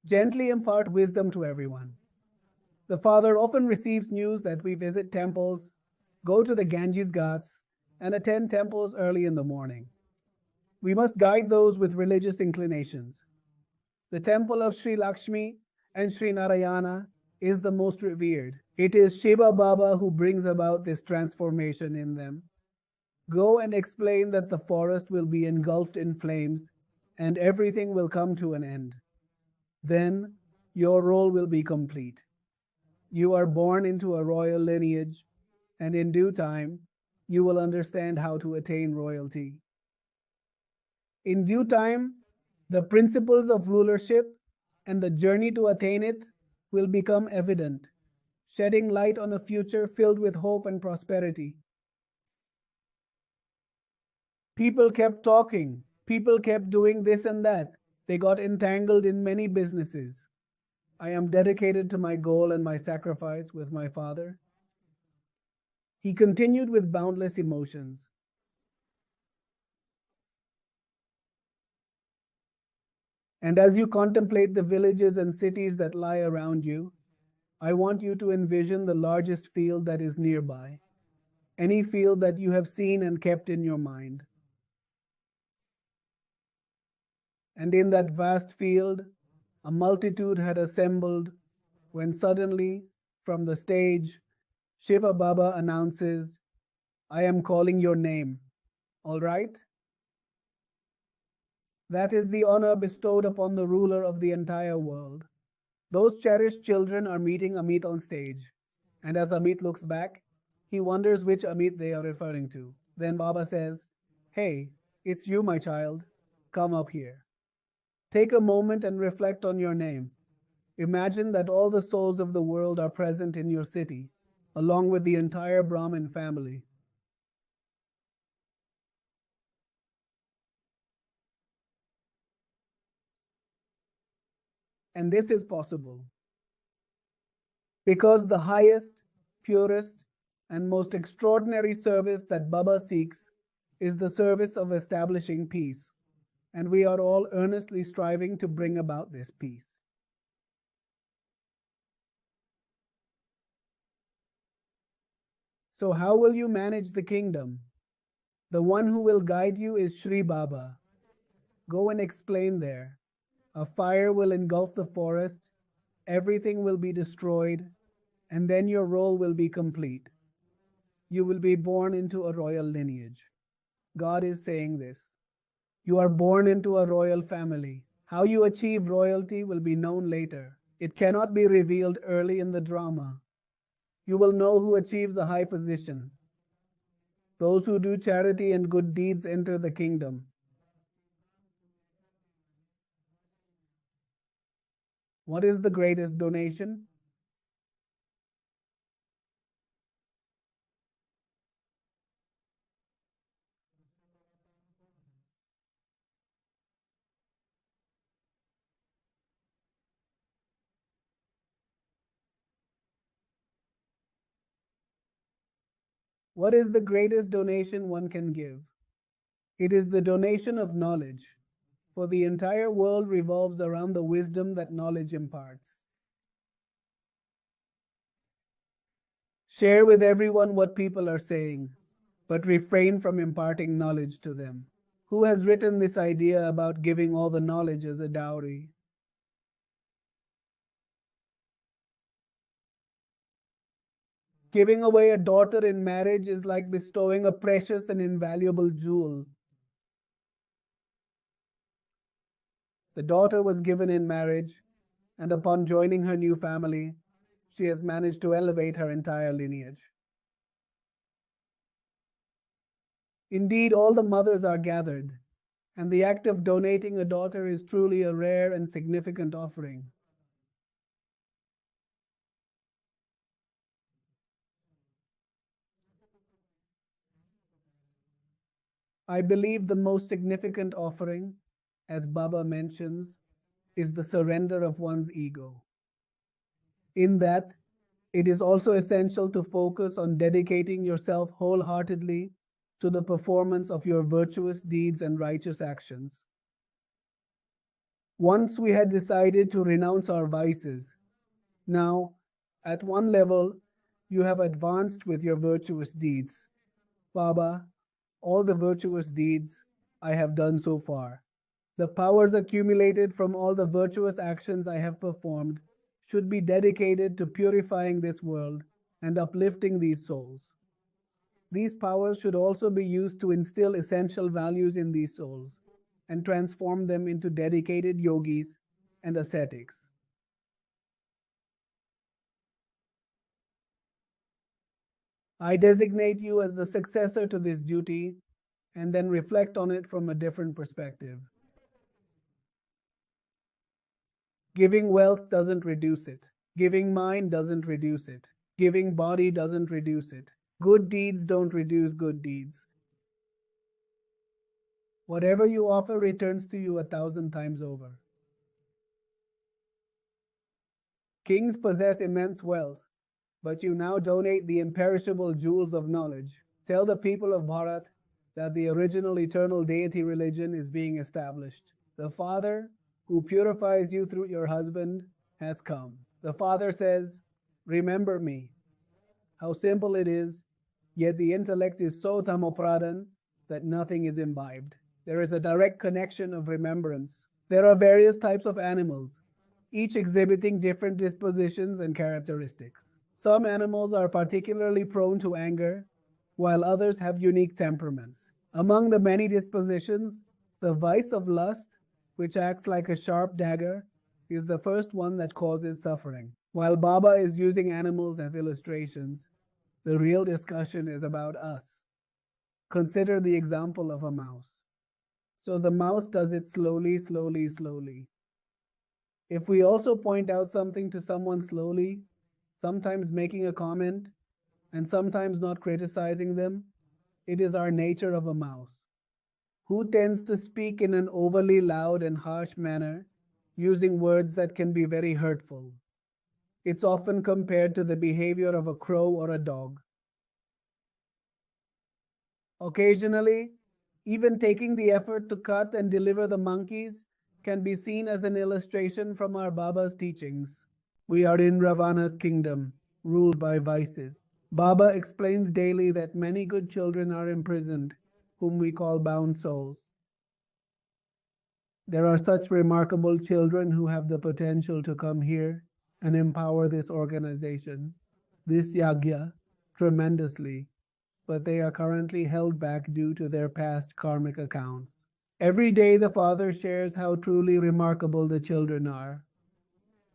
gently impart wisdom to everyone. The Father often receives news that we visit temples, go to the Ganges Ghats, and attend temples early in the morning. We must guide those with religious inclinations. The temple of Sri Lakshmi and Sri Narayana is the most revered. It is Shiva Baba who brings about this transformation in them. Go and explain that the forest will be engulfed in flames and everything will come to an end. Then your role will be complete. You are born into a royal lineage, and in due time, you will understand how to attain royalty. In due time, the principles of rulership and the journey to attain it will become evident, shedding light on a future filled with hope and prosperity. People kept talking, people kept doing this and that. They got entangled in many businesses. I am dedicated to my goal and my sacrifice with my father. He continued with boundless emotions. And as you contemplate the villages and cities that lie around you, I want you to envision the largest field that is nearby, any field that you have seen and kept in your mind. And in that vast field, A multitude had assembled when suddenly, from the stage, Shiva Baba announces, I am calling your name. All right? That is the honor bestowed upon the ruler of the entire world. Those cherished children are meeting Amit on stage. And as Amit looks back, he wonders which Amit they are referring to. Then Baba says, Hey, it's you, my child. Come up here. Take a moment and reflect on your name. Imagine that all the souls of the world are present in your city, along with the entire Brahmin family. And this is possible because the highest, purest, and most extraordinary service that Baba seeks is the service of establishing peace, and we are all earnestly striving to bring about this peace. So, how will you manage the kingdom? The one who will guide you is Sri Baba. Go and explain there. A fire will engulf the forest, everything will be destroyed, and then your role will be complete. You will be born into a royal lineage. God is saying this. You are born into a royal family. How you achieve royalty will be known later. It cannot be revealed early in the drama. You will know who achieves a high position. Those who do charity and good deeds enter the kingdom. What is the greatest donation? What is the greatest donation one can give? It is the donation of knowledge, for the entire world revolves around the wisdom that knowledge imparts. Share with everyone what people are saying, but refrain from imparting knowledge to them. Who has written this idea about giving all the knowledge as a dowry? Giving away a daughter in marriage is like bestowing a precious and invaluable jewel. The daughter was given in marriage, and upon joining her new family, she has managed to elevate her entire lineage. Indeed, all the mothers are gathered, and the act of donating a daughter is truly a rare and significant offering. I believe the most significant offering, as Baba mentions, is the surrender of one's ego. In that, it is also essential to focus on dedicating yourself wholeheartedly to the performance of your virtuous deeds and righteous actions. Once we had decided to renounce our vices. Now, at one level, you have advanced with your virtuous deeds. Baba, all the virtuous deeds I have done so far. The powers accumulated from all the virtuous actions I have performed should be dedicated to purifying this world and uplifting these souls. These powers should also be used to instill essential values in these souls and transform them into dedicated yogis and ascetics. I designate you as the successor to this duty and then reflect on it from a different perspective. Giving wealth doesn't reduce it. Giving mind doesn't reduce it. Giving body doesn't reduce it. Good deeds don't reduce good deeds. Whatever you offer returns to you 1,000 times over. Kings possess immense wealth, but you now donate the imperishable jewels of knowledge. Tell the people of Bharat that the original eternal deity religion is being established. The Father, who purifies you through your husband, has come. The Father says, Remember me. How simple it is, yet the intellect is so tamopradhan that nothing is imbibed. There is a direct connection of remembrance. There are various types of animals. each exhibiting different dispositions and characteristics. Some animals are particularly prone to anger, while others have unique temperaments. Among the many dispositions, the vice of lust, which acts like a sharp dagger, is the first one that causes suffering. While Baba is using animals as illustrations, the real discussion is about us. Consider the example of a mouse. So the mouse does it slowly, slowly, slowly. If we also point out something to someone slowly, sometimes making a comment, and sometimes not criticizing them, it is our nature of a mouse, who tends to speak in an overly loud and harsh manner, using words that can be very hurtful. It's often compared to the behavior of a crow or a dog. Occasionally, even taking the effort to cut and deliver the monkeys can be seen as an illustration from our Baba's teachings. We are in Ravana's kingdom, ruled by vices. Baba explains daily that many good children are imprisoned, whom we call bound souls. There are such remarkable children who have the potential to come here and empower this organization, this yagya, tremendously, but they are currently held back due to their past karmic accounts. Every day the Father shares how truly remarkable the children are.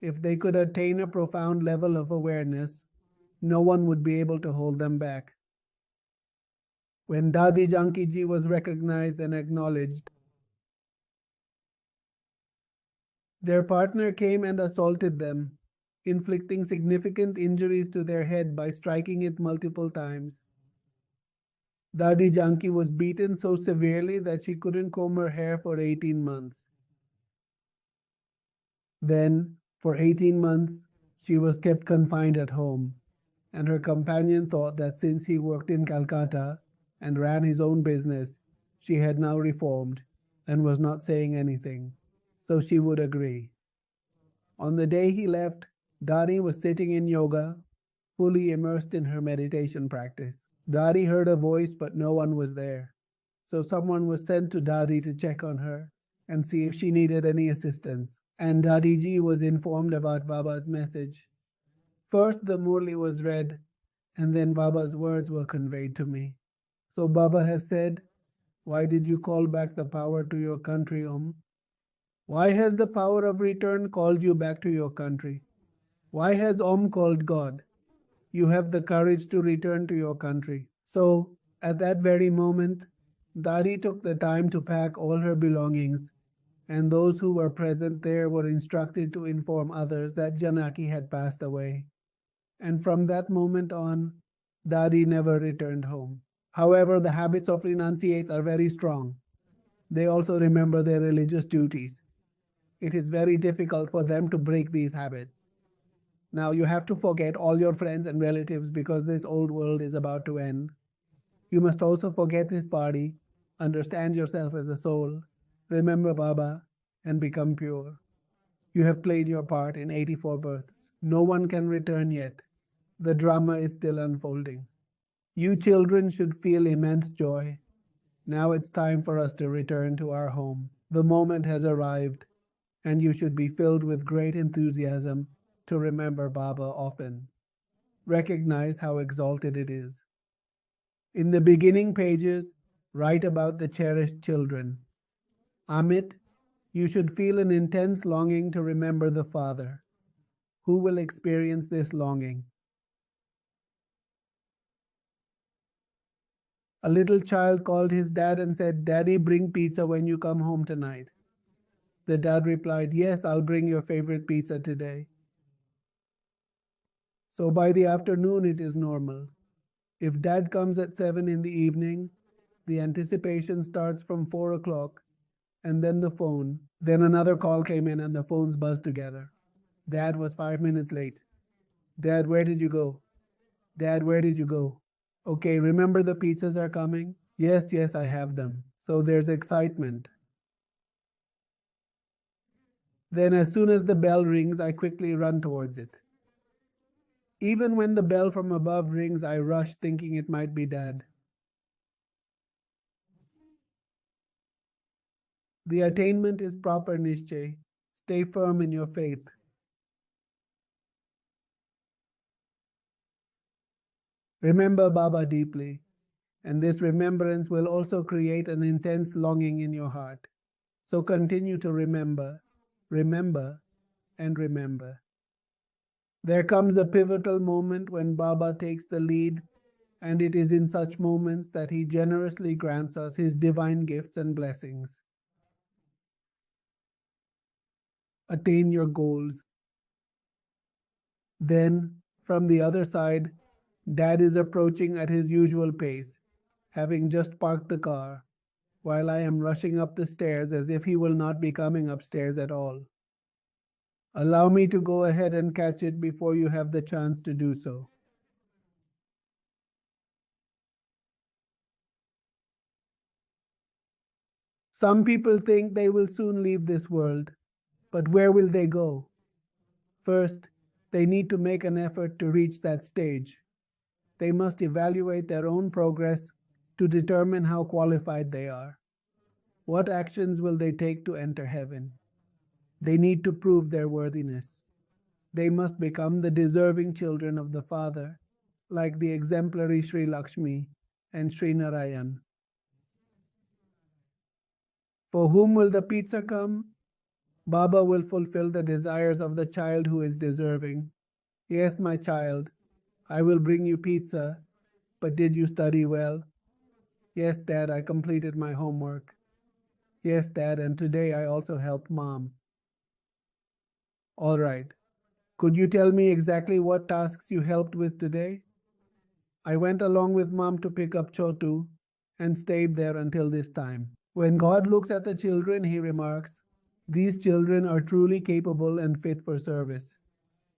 If they could attain a profound level of awareness, no one would be able to hold them back. When Dadi Janki Ji was recognized and acknowledged, their partner came and assaulted them, inflicting significant injuries to their head by striking it multiple times. Dadi Janki was beaten so severely that she couldn't comb her hair for 18 months. Then, for 18 months, she was kept confined at home, and her companion thought that since he worked in Calcutta and ran his own business, she had now reformed and was not saying anything, so she would agree. On the day he left, Dadi was sitting in yoga, fully immersed in her meditation practice. Dadi heard a voice, but no one was there. So someone was sent to Dadi to check on her and see if she needed any assistance. And Dadi Ji was informed about Baba's message. First, the Murli was read, and then Baba's words were conveyed to me. So Baba has said, why did you call back the power to your country, Why has the power of return called you back to your country? Why has called God? You have the courage to return to your country. So, at that very moment, Dari took the time to pack all her belongings, and those who were present there were instructed to inform others that Janaki had passed away. And from that moment on, Dari never returned home. However, the habits of renunciate are very strong. They also remember their religious duties. It is very difficult for them to break these habits. Now you have to forget all your friends and relatives because this old world is about to end. You must also forget this body, understand yourself as a soul, remember Baba, and become pure. You have played your part in 84 births. No one can return yet. The drama is still unfolding. You children should feel immense joy. Now it's time for us to return to our home. The moment has arrived, and you should be filled with great enthusiasm to remember Baba often. Recognize how exalted it is. In the beginning pages, write about the cherished children. Amit, you should feel an intense longing to remember the Father. Who will experience this longing? A little child called his dad and said, Daddy, bring pizza when you come home tonight. The dad replied, Yes, I'll bring your favorite pizza today. So by the afternoon, it is normal. If dad comes at 7 in the evening, the anticipation starts from 4 o'clock, and then the phone. Then another call came in and the phones buzzed together. Dad was 5 minutes late. Dad, where did you go? Dad, where did you go? Okay, remember the pizzas are coming? Yes, yes, I have them. So there's excitement. Then as soon as the bell rings, I quickly run towards it. Even when the bell from above rings, I rush thinking it might be Dad. The attainment is proper Nishchay. Stay firm in your faith. Remember Baba deeply, and this remembrance will also create an intense longing in your heart. So continue to remember, remember, and remember. There comes a pivotal moment when Baba takes the lead, and it is in such moments that he generously grants us his divine gifts and blessings. Attain your goals. Then, from the other side, Dad is approaching at his usual pace, having just parked the car, while I am rushing up the stairs as if he will not be coming upstairs at all. Allow me to go ahead and catch it before you have the chance to do so. Some people think they will soon leave this world, but where will they go? First, they need to make an effort to reach that stage. They must evaluate their own progress to determine how qualified they are. What actions will they take to enter heaven? They need to prove their worthiness. They must become the deserving children of the Father, like the exemplary Sri Lakshmi and Sri Narayan. For whom will the pizza come? Baba will fulfill the desires of the child who is deserving. Yes, my child, I will bring you pizza, but did you study well? Yes, Dad, I completed my homework. Yes, Dad, and today I also helped Mom. All right. Could you tell me exactly what tasks you helped with today? I went along with Mom to pick up Chotu and stayed there until this time. When God looks at the children, he remarks, these children are truly capable and fit for service.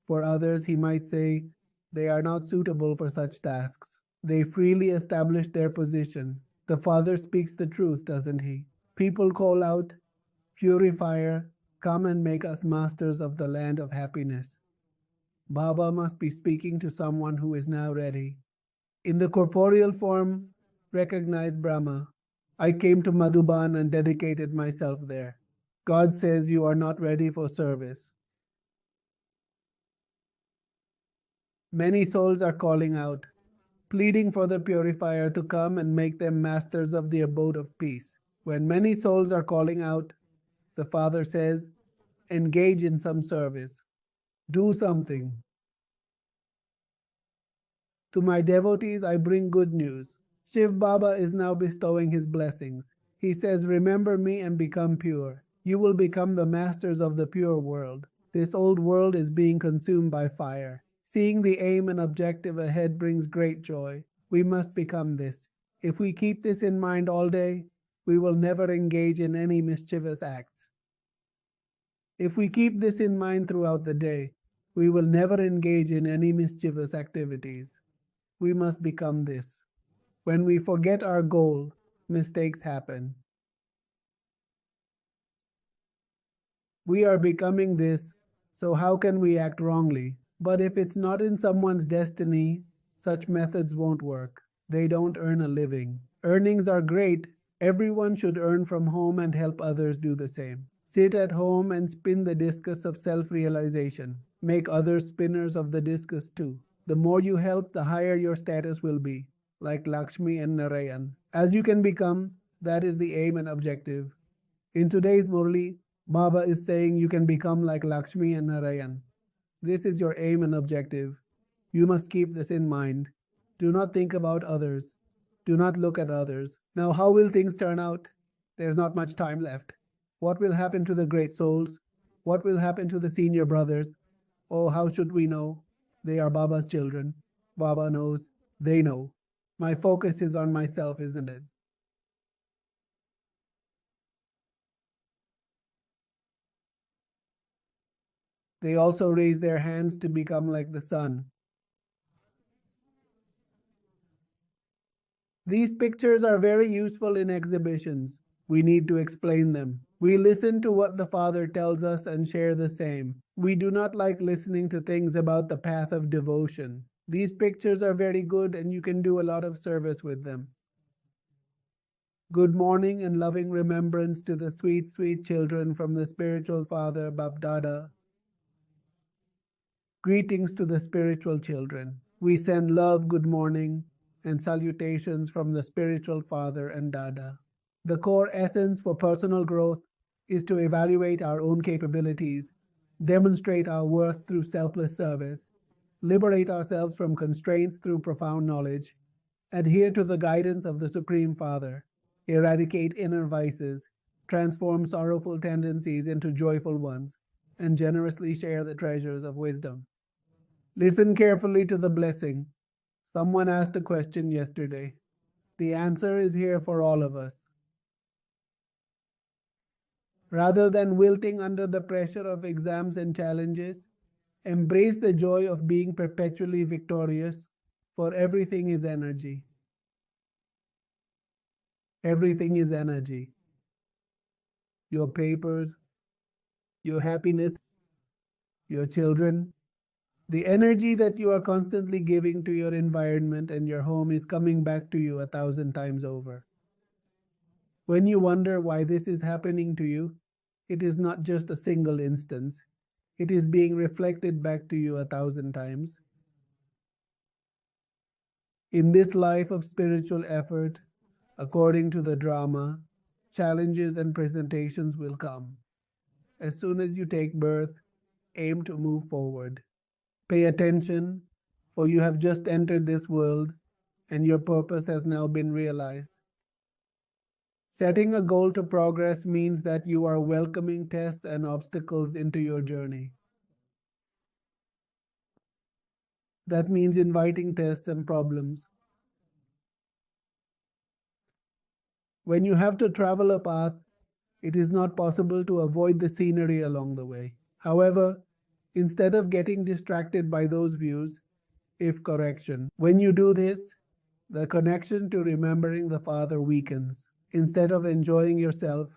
For others, he might say, they are not suitable for such tasks. They freely establish their position. The Father speaks the truth, doesn't he? People call out, Purifier, come and make us masters of the land of happiness. Baba must be speaking to someone who is now ready. In the corporeal form, recognize Brahma. I came to Madhuban and dedicated myself there. God says you are not ready for service. Many souls are calling out, pleading for the purifier to come and make them masters of the abode of peace. When many souls are calling out, the Father says, engage in some service. Do something. To my devotees, I bring good news. Shiv Baba is now bestowing his blessings. He says, remember me and become pure. You will become the masters of the pure world. This old world is being consumed by fire. Seeing the aim and objective ahead brings great joy. We must become this. If we keep this in mind all day, we will never engage in any mischievous acts. If we keep this in mind throughout the day, we will never engage in any mischievous activities. We must become this. When we forget our goal, mistakes happen. We are becoming this, so how can we act wrongly? But if it's not in someone's destiny, such methods won't work. They don't earn a living. Earnings are great. Everyone should earn from home and help others do the same. Sit at home and spin the discus of self-realization. Make others spinners of the discus too. The more you help, the higher your status will be, like Lakshmi and Narayan. As you can become, that is the aim and objective. In today's Murli, Baba is saying you can become like Lakshmi and Narayan. This is your aim and objective. You must keep this in mind. Do not think about others. Do not look at others. Now, how will things turn out? There's not much time left. What will happen to the great souls? What will happen to the senior brothers? Oh, how should we know? They are Baba's children. Baba knows. They know. My focus is on myself, isn't it? They also raise their hands to become like the sun. These pictures are very useful in exhibitions. We need to explain them. We listen to what the Father tells us and share the same. We do not like listening to things about the path of devotion. These pictures are very good and you can do a lot of service with them. Good morning and loving remembrance to the sweet, sweet children from the spiritual father Bab Dada. Greetings to the spiritual children. We send love, good morning, and salutations from the spiritual father and Dada. The core essence for personal growth is to evaluate our own capabilities, demonstrate our worth through selfless service, liberate ourselves from constraints through profound knowledge, adhere to the guidance of the Supreme Father, eradicate inner vices, transform sorrowful tendencies into joyful ones, and generously share the treasures of wisdom. Listen carefully to the blessing. Someone asked a question yesterday. The answer is here for all of us. Rather than wilting under the pressure of exams and challenges, embrace the joy of being perpetually victorious, for everything is energy. Everything is energy. Your papers, your happiness, your children. The energy that you are constantly giving to your environment and your home is coming back to you 1,000 times over. When you wonder why this is happening to you, it is not just a single instance. It is being reflected back to you 1,000 times. In this life of spiritual effort, according to the drama, challenges and presentations will come. As soon as you take birth, aim to move forward. Pay attention, for you have just entered this world and your purpose has now been realized. Setting a goal to progress means that you are welcoming tests and obstacles into your journey. That means inviting tests and problems. When you have to travel a path, it is not possible to avoid the scenery along the way. However, instead of getting distracted by those views, if correction, when you do this, the connection to remembering the Father weakens. Instead of enjoying yourself,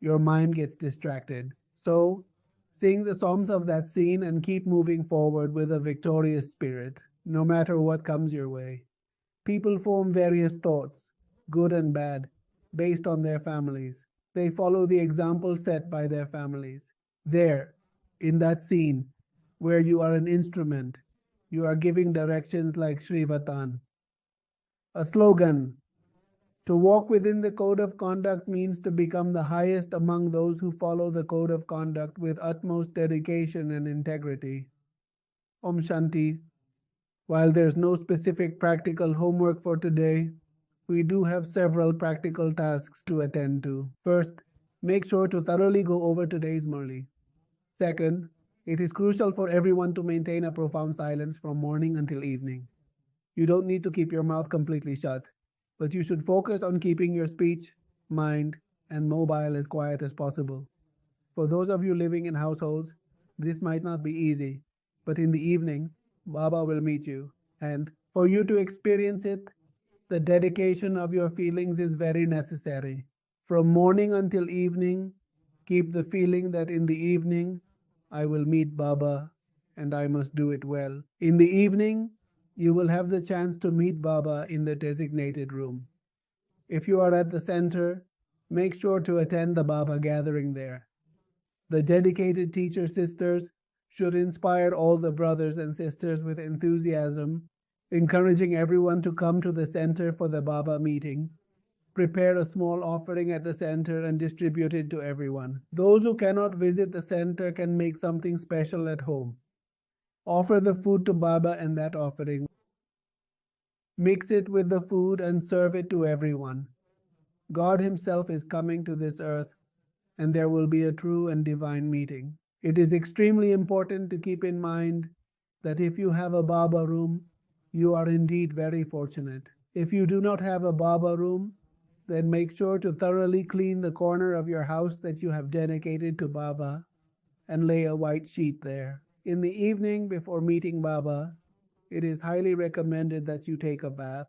your mind gets distracted. So, sing the Psalms of that scene and keep moving forward with a victorious spirit, no matter what comes your way. People form various thoughts, good and bad, based on their families. They follow the example set by their families. There, in that scene, where you are an instrument, you are giving directions like Shrivatan. A slogan: to walk within the code of conduct means to become the highest among those who follow the code of conduct with utmost dedication and integrity. Om Shanti. While there's no specific practical homework for today, we do have several practical tasks to attend to. First, make sure to thoroughly go over today's Murli. Second, it is crucial for everyone to maintain a profound silence from morning until evening. You don't need to keep your mouth completely shut, but you should focus on keeping your speech, mind, and mobile as quiet as possible. For those of you living in households, this might not be easy, but in the evening, Baba will meet you. And for you to experience it, the dedication of your feelings is very necessary. From morning until evening, keep the feeling that in the evening, I will meet Baba and I must do it well. In the evening, you will have the chance to meet Baba in the designated room. If you are at the center, make sure to attend the Baba gathering there. The dedicated teacher sisters should inspire all the brothers and sisters with enthusiasm, encouraging everyone to come to the center for the Baba meeting. Prepare a small offering at the center and distribute it to everyone. Those who cannot visit the center can make something special at home. Offer the food to Baba and that offering. Mix it with the food and serve it to everyone. God Himself is coming to this earth, and there will be a true and divine meeting. It is extremely important to keep in mind that if you have a Baba room, you are indeed very fortunate. If you do not have a Baba room, then make sure to thoroughly clean the corner of your house that you have dedicated to Baba and lay a white sheet there. In the evening before meeting Baba, it is highly recommended that you take a bath,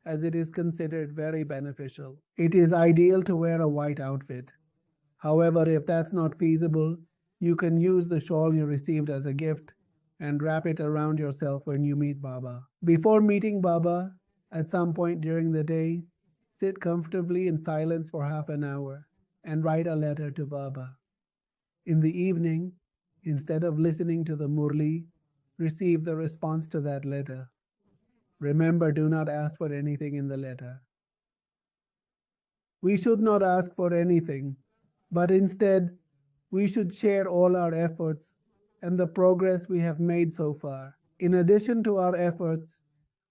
as it is considered very beneficial. It is ideal to wear a white outfit. However, if that's not feasible, you can use the shawl you received as a gift and wrap it around yourself when you meet Baba. Before meeting Baba, at some point during the day, sit comfortably in silence for half an hour and write a letter to Baba. In the evening, instead of listening to the Murli, receive the response to that letter. Remember, do not ask for anything in the letter. We should not ask for anything, but instead, we should share all our efforts and the progress we have made so far. In addition to our efforts,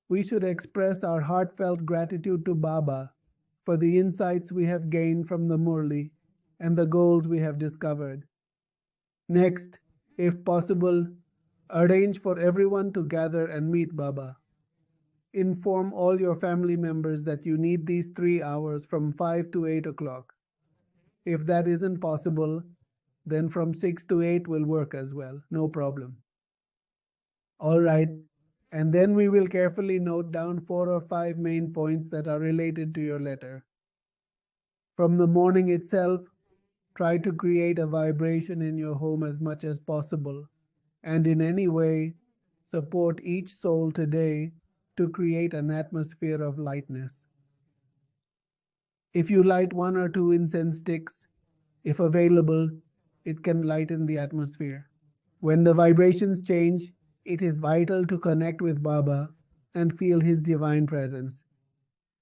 we should express our heartfelt gratitude to Baba for the insights we have gained from the Murli and the goals we have discovered. Next, if possible, arrange for everyone to gather and meet Baba. Inform all your family members that you need these 3 hours from 5 to 8 o'clock. If that isn't possible, then from 6 to 8 will work as well, no problem. All right, and then we will carefully note down 4 or 5 main points that are related to your letter. From the morning itself, try to create a vibration in your home as much as possible, and in any way, support each soul today to create an atmosphere of lightness. If you light 1 or 2 incense sticks, if available, it can lighten the atmosphere. When the vibrations change, it is vital to connect with Baba and feel his divine presence.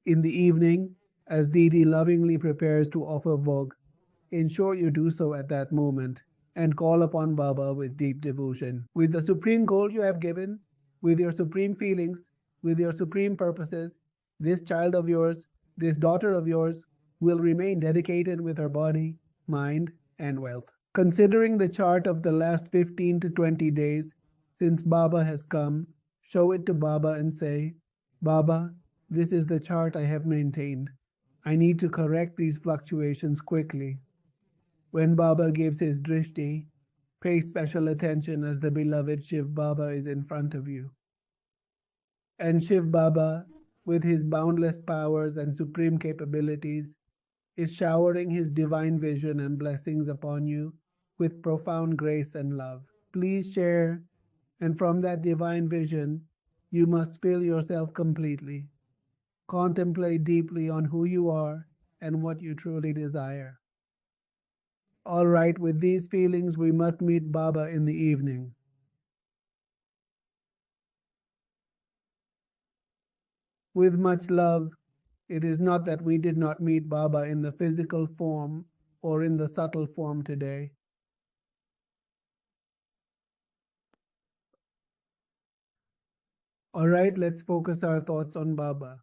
In the evening, as Didi lovingly prepares to offer Bhog, ensure you do so at that moment and call upon Baba with deep devotion. With the supreme goal you have given, with your supreme feelings, with your supreme purposes, this child of yours, this daughter of yours, will remain dedicated with her body, mind, and wealth. Considering the chart of the last 15 to 20 days since Baba has come, show it to Baba and say, Baba, this is the chart I have maintained. I need to correct these fluctuations quickly. When Baba gives his drishti, pay special attention as the beloved Shiv Baba is in front of you. And Shiv Baba, with his boundless powers and supreme capabilities, is showering his divine vision and blessings upon you with profound grace and love. Please share, and from that divine vision, you must fill yourself completely. Contemplate deeply on who you are and what you truly desire. All right, with these feelings, we must meet Baba in the evening. With much love, it is not that we did not meet Baba in the physical form or in the subtle form today. All right, let's focus our thoughts on Baba.